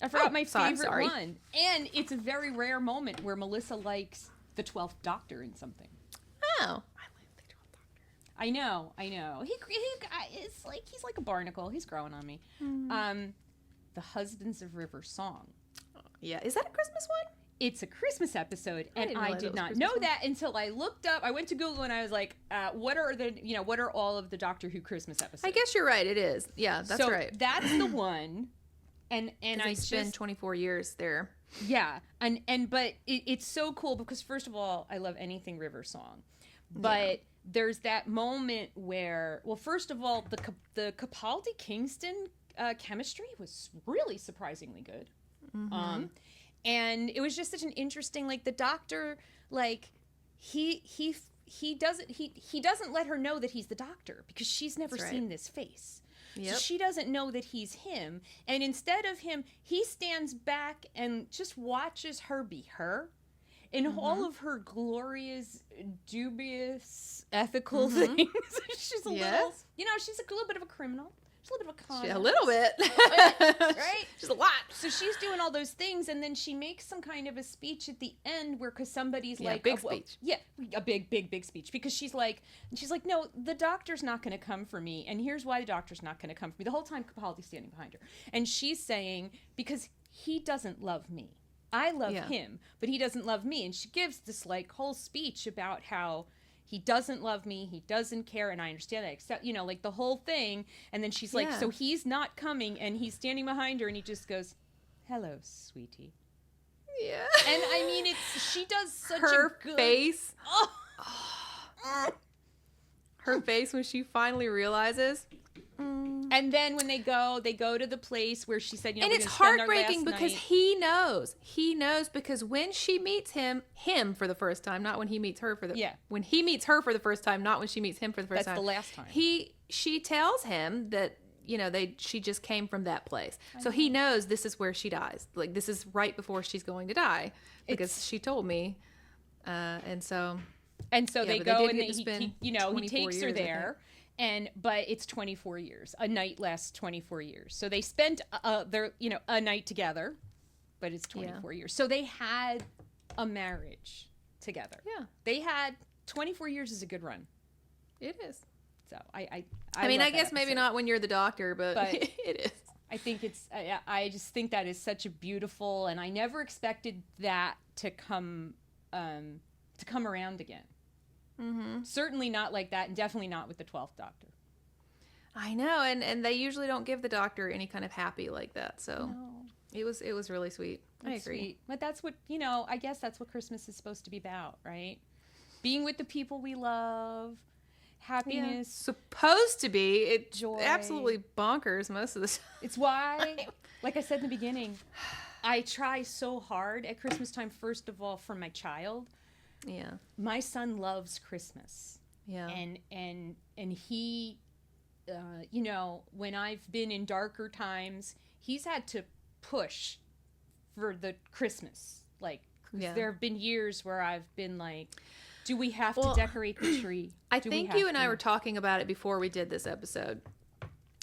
I forgot my favorite one. And it's a very rare moment where Melissa likes the 12th Doctor in something. Oh. I like the 12th Doctor. I know. It's like, he's like a barnacle. He's growing on me. The Husbands of River Song. Yeah. Is that a Christmas one? It's a Christmas episode, and I did not know that until I looked up. I went to Google and I was like, what are all of the Doctor Who Christmas episodes? I guess you're right. It is. Yeah, that's right. That's the one. And I spend 24 years there. Yeah. But it's so cool because, first of all, I love anything River Song. But there's that moment where, well, first of all, the Capaldi Kingston chemistry was really surprisingly good. Mm-hmm. And it was just such an interesting, like, the Doctor, like, he doesn't let her know that he's the Doctor because she's never seen this face. Yep. So she doesn't know that he's him. And instead of him, he stands back and just watches her be her in all of her glorious, dubious, ethical things. She's a little, she's a little bit of a criminal. She's a little bit of a con. A little bit. Right? Just a lot. So she's doing all those things, and then she makes some kind of a speech at the end because somebody's like... big speech. Yeah, a big speech. Because she's like, no, the Doctor's not going to come for me, and here's why the Doctor's not going to come for me. The whole time Capaldi's standing behind her. And she's saying, because he doesn't love me. I love him, but he doesn't love me. And she gives this, like, whole speech about how... he doesn't love me. He doesn't care. And I understand that. Except, like the whole thing. And then she's like, so he's not coming. And he's standing behind her. And he just goes, hello, sweetie. Yeah. And I mean, she does such her a good... face. Her face when she finally realizes. And then when they go to the place where she said, and it's heartbreaking because he knows because when she meets him for the first time, not when he meets her when he meets her for the first time, not when she meets him for the first time. That's the last time. She tells him that, she just came from that place. So he knows this is where she dies. Like, this is right before she's going to die because she told me. And so And so they but go did and get to spend he takes her 24 years, I there. But it's 24 years. A night lasts 24 years. So they spent a night together, but it's 24 years. So they had a marriage together. Yeah. They had 24 years is a good run. It is. So I mean, love I guess that maybe episode. not when you're the doctor, but it is. I think I just think that is such a beautiful, and I never expected that to come around again. Mm-hmm. Certainly not like that, and definitely not with the 12th Doctor. I know, and they usually don't give the Doctor any kind of happy like that. So it was really sweet. I agree. Sweet. But that's what I guess that's what Christmas is supposed to be about, right? Being with the people we love, happiness, supposed to be. It's joy. Absolutely bonkers most of the time. It's why, like I said in the beginning, I try so hard at Christmas time. First of all, for my child. Yeah. My son loves Christmas. Yeah. And he, when I've been in darker times, he's had to push for the Christmas. Like, there have been years where I've been like, do we have to decorate the tree? I think you and I were talking about it before we did this episode.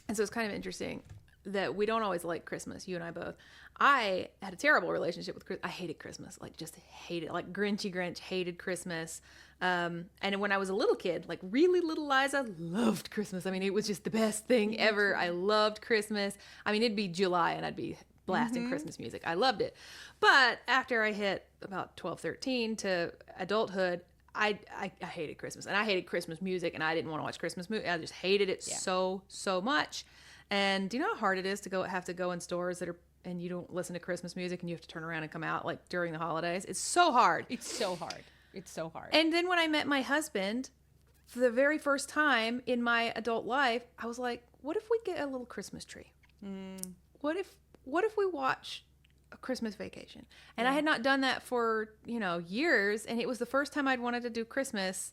And so it's kind of interesting that we don't always like Christmas, you and I both. I had a terrible relationship with Christmas. I hated Christmas, like just hated it, like Grinchy Grinch, hated Christmas. And when I was a little kid, like really little Liza, loved Christmas. I mean, it was just the best thing ever. I loved Christmas. I mean, it'd be July and I'd be blasting Christmas music. I loved it. But after I hit about 12, 13 to adulthood, I hated Christmas, and I hated Christmas music, and I didn't want to watch Christmas movies. I just hated it so much. And do you know how hard it is to have to go in stores and you don't listen to Christmas music and you have to turn around and come out like during the holidays? It's so hard. It's so hard. It's so hard. And then when I met my husband for the very first time in my adult life, I was like, what if we get a little Christmas tree? What if we watch a Christmas Vacation? And I had not done that for, years. And it was the first time I'd wanted to do Christmas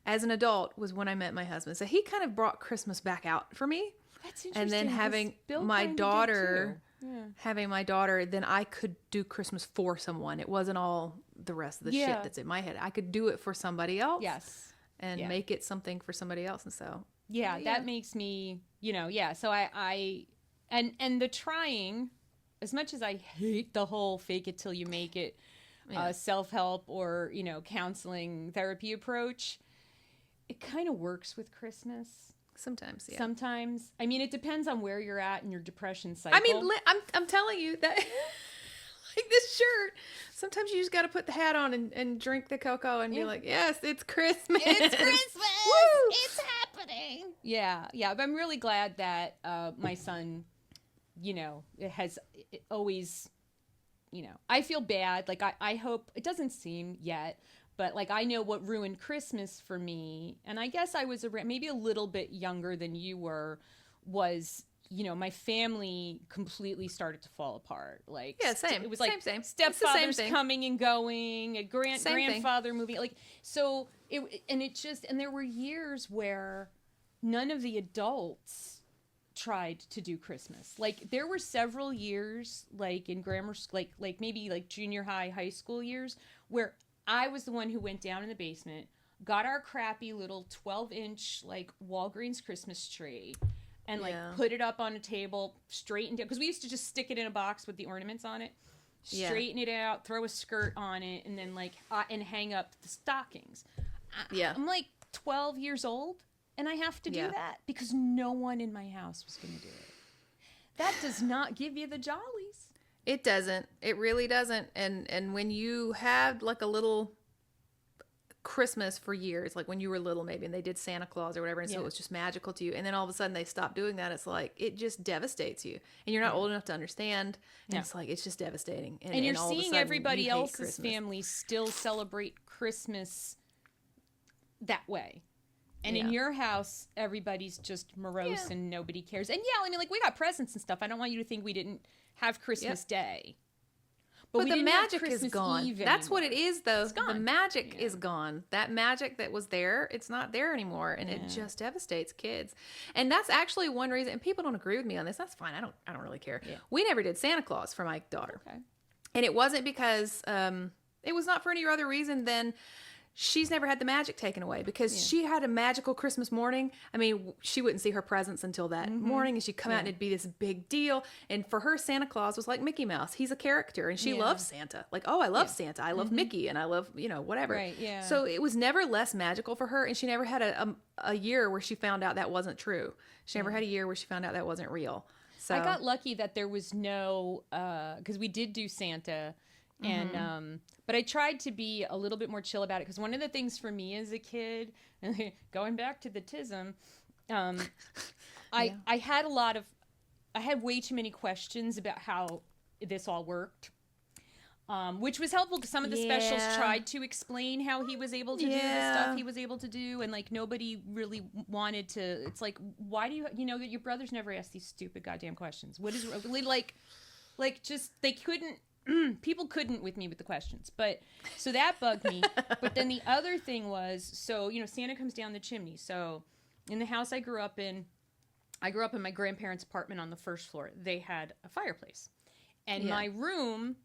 as an adult was when I met my husband. So he kind of brought Christmas back out for me. That's interesting. And then having my daughter, then I could do Christmas for someone. It wasn't all the rest of the shit that's in my head. I could do it for somebody else. Yes. And make it something for somebody else. And so. Yeah, that makes me, so and the trying, as much as I hate the whole fake it till you make it self-help or, counseling therapy approach, it kind of works with Christmas. Sometimes, yeah. Sometimes. I mean, it depends on where you're at in your depression cycle. I mean, I'm telling you that, like this shirt, sometimes you just got to put the hat on and drink the cocoa and be like, yes, it's Christmas. It's Christmas. Woo! It's happening. Yeah. But I'm really glad that my son, it has always, I feel bad. Like, I hope, it doesn't seem yet, but like I know what ruined Christmas for me, and I guess I was maybe a little bit younger than you were, was my family completely started to fall apart. Like same. It was like same. Stepfathers coming and going, a grandfather moving. Like so and there were years where none of the adults tried to do Christmas. Like there were several years, like in grammar, like maybe like junior high school years, where I was the one who went down in the basement, got our crappy little 12-inch like Walgreens Christmas tree, and like put it up on a table, straightened it, because we used to just stick it in a box with the ornaments on it, straighten it out, throw a skirt on it, and then like and hang up the stockings. I'm like 12 years old, and I have to do that because no one in my house was going to do it. That does not give you the jollies. It doesn't. It really doesn't. And when you had like a little Christmas for years, like when you were little maybe, and they did Santa Claus or whatever, and so it was just magical to you, and then all of a sudden they stopped doing that, it's like it just devastates you, and you're not old enough to understand, and it's like it's just devastating. And you're seeing everybody else's family still celebrate Christmas that way. And in your house, everybody's just morose and nobody cares. And I mean, like, we got presents and stuff. I don't want you to think we didn't have Christmas Day. But the magic is gone. Eve That's anymore. what it is, though. The magic is gone. That magic that was there, it's not there anymore. And it just devastates kids. And that's actually one reason, and people don't agree with me on this. That's fine. I don't really care. Yeah. We never did Santa Claus for my daughter. Okay. And it wasn't because, it was not for any other reason than she's never had the magic taken away because she had a magical Christmas morning. I mean, she wouldn't see her presents until that morning, and she'd come out and it'd be this big deal. And for her, Santa Claus was like Mickey Mouse. He's a character, and she loves Santa. Like, oh, I love Santa. I love Mickey, and I love, whatever. Right, yeah. So it was never less magical for her, and she never had a year where she found out that wasn't true. She never had a year where she found out that wasn't real. So I got lucky that there was no, because we did do Santa, and but I tried to be a little bit more chill about it, because one of the things for me as a kid, going back to the tism, I had way too many questions about how this all worked. Which was helpful because some of the specials tried to explain how he was able to do the stuff he was able to do, and like nobody really wanted to. It's like, why do your brothers never ask these stupid goddamn questions? What is really like just they couldn't. People couldn't with me with the questions, but so that bugged me. But then the other thing was, so Santa comes down the chimney. So in the house I grew up in my grandparents' apartment on the first floor. They had a fireplace, and my room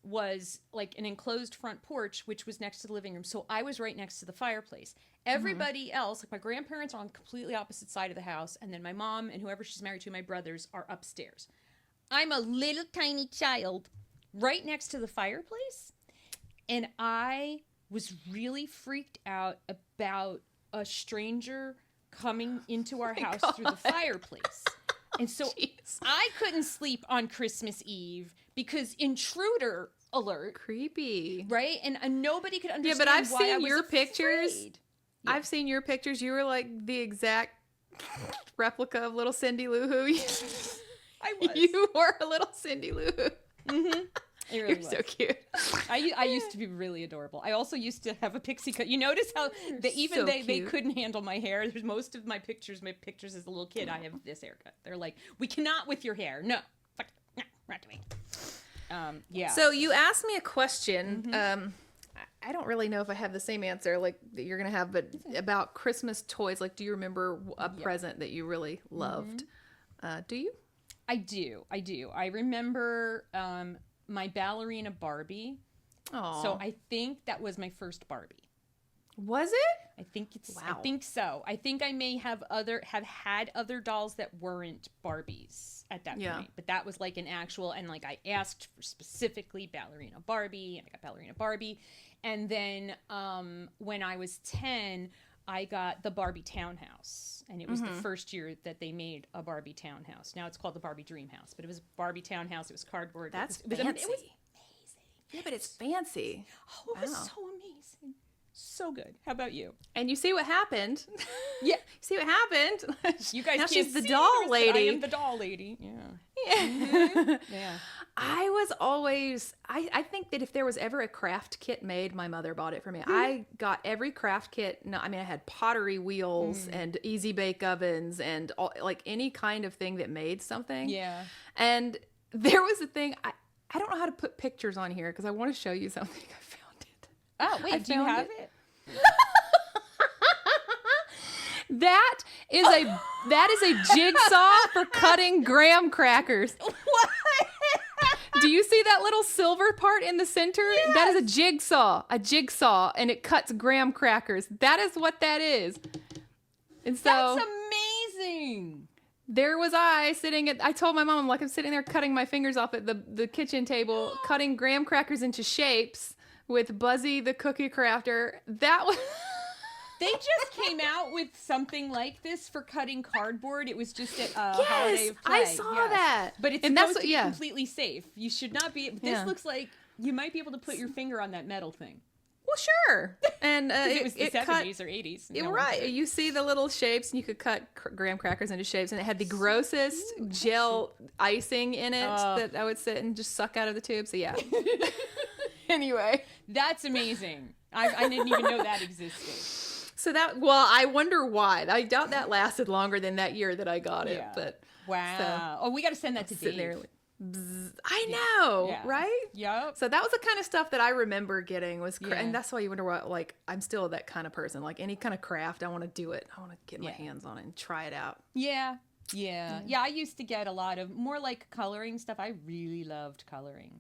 was like an enclosed front porch, which was next to the living room. So I was right next to the fireplace. Everybody else, like my grandparents, are on the completely opposite side of the house, and then my mom and whoever she's married to, my brothers, are upstairs. I'm a little tiny child right next to the fireplace, and I was really freaked out about a stranger coming into our house through the fireplace. And so I couldn't sleep on Christmas Eve because intruder alert. Creepy. Right? And nobody could understand but I've why seen I was your afraid. pictures. Yeah. I've seen your pictures. You were like the exact replica of little Cindy Lou Who. I was. You were a little Cindy Lou Who. Mm-hmm. It really You're was. so cute. I used to be really adorable. I also used to have a pixie cut. You notice how they couldn't handle my hair. There's most of my pictures as a little kid. I have this haircut. They're like, we cannot with your hair. No, fuck, no, not to me. Yeah. So you asked me a question. I don't really know if I have the same answer like that you're gonna have, but about Christmas toys. Like, do you remember a present that you really loved? Do you? I do. I remember my ballerina Barbie. Aww. So I think that was my first Barbie. Was it? I think it's. Wow. I think so. I think I may have had other dolls that weren't Barbies at that point, but that was like an actual. And like I asked for specifically ballerina Barbie, and I got ballerina Barbie. And then when I was 10, I got the Barbie Townhouse, and it was the first year that they made a Barbie Townhouse. Now it's called the Barbie Dream House, but it was Barbie Townhouse. It was cardboard. That's fancy. It was amazing. Yeah, but it's fancy. Oh, it was so amazing. So good. How about you? And you see what happened. Yeah. See what happened? You guys now can't she's the see doll this, lady. I am the doll lady. Yeah. Yeah. Yeah. I was always, I think that if there was ever a craft kit made, my mother bought it for me. I got every craft kit. No, I mean, I had pottery wheels and easy bake ovens and all, like any kind of thing that made something. Yeah. And there was a thing, I don't know how to put pictures on here because I want to show you something. I found it. Oh, wait, do you have it? That is a jigsaw for cutting graham crackers. What? Do you see that little silver part in the center? Yes. That is a jigsaw, and it cuts graham crackers. That is what that is. And so that's amazing. There was I told my mom, I'm sitting there cutting my fingers off at the kitchen table, cutting graham crackers into shapes with Buzzy the cookie crafter. That was... They just came out with something like this for cutting cardboard. It was just a holiday of play. I saw that. But it's supposed to be completely safe. You should not be... This looks like you might be able to put your finger on that metal thing. Well, sure. And it was the 70s or 80s. Right. You see the little shapes, and you could cut graham crackers into shapes, and it had the grossest gel icing in it that I would sit and just suck out of the tube. So, yeah. Anyway. That's amazing. I didn't even know that existed. So I wonder why. I doubt that lasted longer than that year that I got it. But wow. So, we got to send that to Dave. There, I know, right? Yep. So that was the kind of stuff that I remember getting and that's why you wonder what, like, I'm still that kind of person. Like any kind of craft, I want to do it. I want to get my hands on it and try it out. Yeah. Yeah. I used to get a lot of more like coloring stuff. I really loved coloring.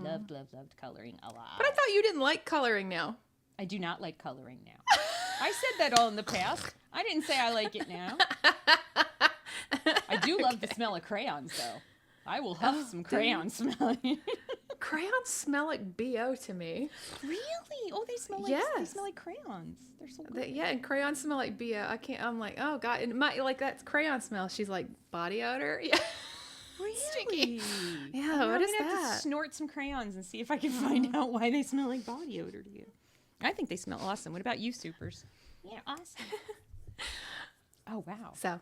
Loved coloring a lot. But I thought you didn't like coloring now. I do not like coloring now. I said that all in the past. I didn't say I like it now. I do love the smell of crayons, though. I will huff some crayon smell. Crayons smell like BO to me. Really? Oh, they smell like they smell like crayons. They're so good. Yeah, and crayons smell like BO. I'm like, oh god, and like that's crayon smell. She's like, body odor. Yeah. Really? Sticky. Yeah, I'm what is gonna have that? to snort some crayons and see if I can find out why they smell like body odor to you. I think they smell awesome. What about you, supers? Yeah, awesome. Oh wow. So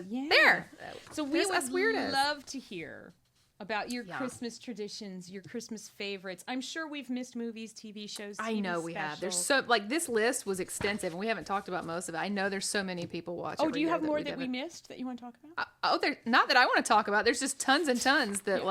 yeah. There. So we There's would us weirdos. love to hear about your Christmas traditions, your Christmas favorites. I'm sure we've missed movies, TV shows. I know we have. There's so this list was extensive, and we haven't talked about most of it. I know there's so many people watch. Oh, do you have more that we missed that you want to talk about? There's not that I want to talk about. There's just tons and tons that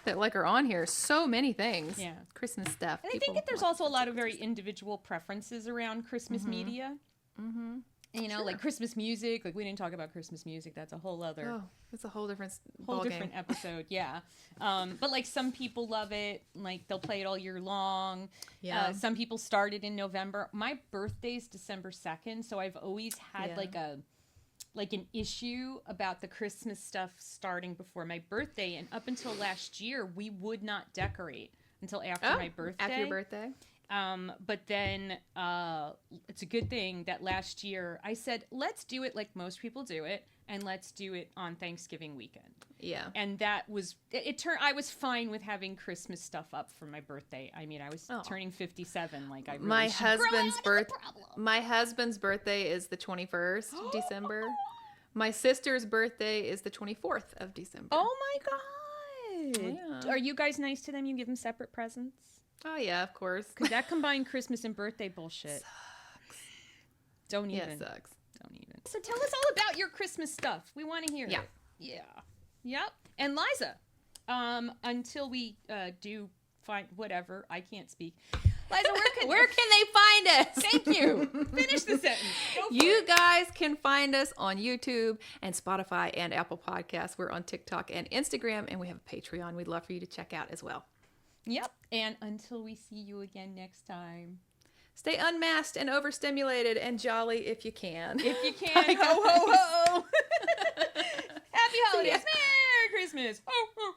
that are on here. So many things. Yeah, Christmas stuff. And I think that there's also a lot of very individual preferences around Christmas media. Mm-hmm. You know, like Christmas music. Like we didn't talk about Christmas music. That's a whole other. Oh, it's a whole different episode. Yeah. But like some people love it. Like they'll play it all year long. Yeah. Some people start it in November. My birthday's December 2nd, so I've always had like an issue about the Christmas stuff starting before my birthday. And up until last year, we would not decorate until after my birthday. After your birthday. But then it's a good thing that last year I said, let's do it like most people do it, and let's do it on Thanksgiving weekend. Yeah. And that was, I was fine with having Christmas stuff up for my birthday. I mean, I was turning 57. Like, I really my husband's birthday is the 21st of December. My sister's birthday is the 24th of December. Oh my God. Yeah. Are you guys nice to them? You give them separate presents? Oh, yeah, of course. Because that combined Christmas and birthday bullshit. Sucks. Don't even. Yeah, it sucks. Don't even. So tell us all about your Christmas stuff. We want to hear it. Yeah. Yep. And Liza, until we do find whatever, I can't speak. Liza, where can they find us? Thank you. Finish the sentence. You guys can find us on YouTube and Spotify and Apple Podcasts. We're on TikTok and Instagram, and we have a Patreon we'd love for you to check out as well. Yep. And until we see you again next time, stay unmasked and overstimulated and jolly if you can. If you can. Ho, ho, ho. Happy holidays. Merry Christmas. Ho, ho.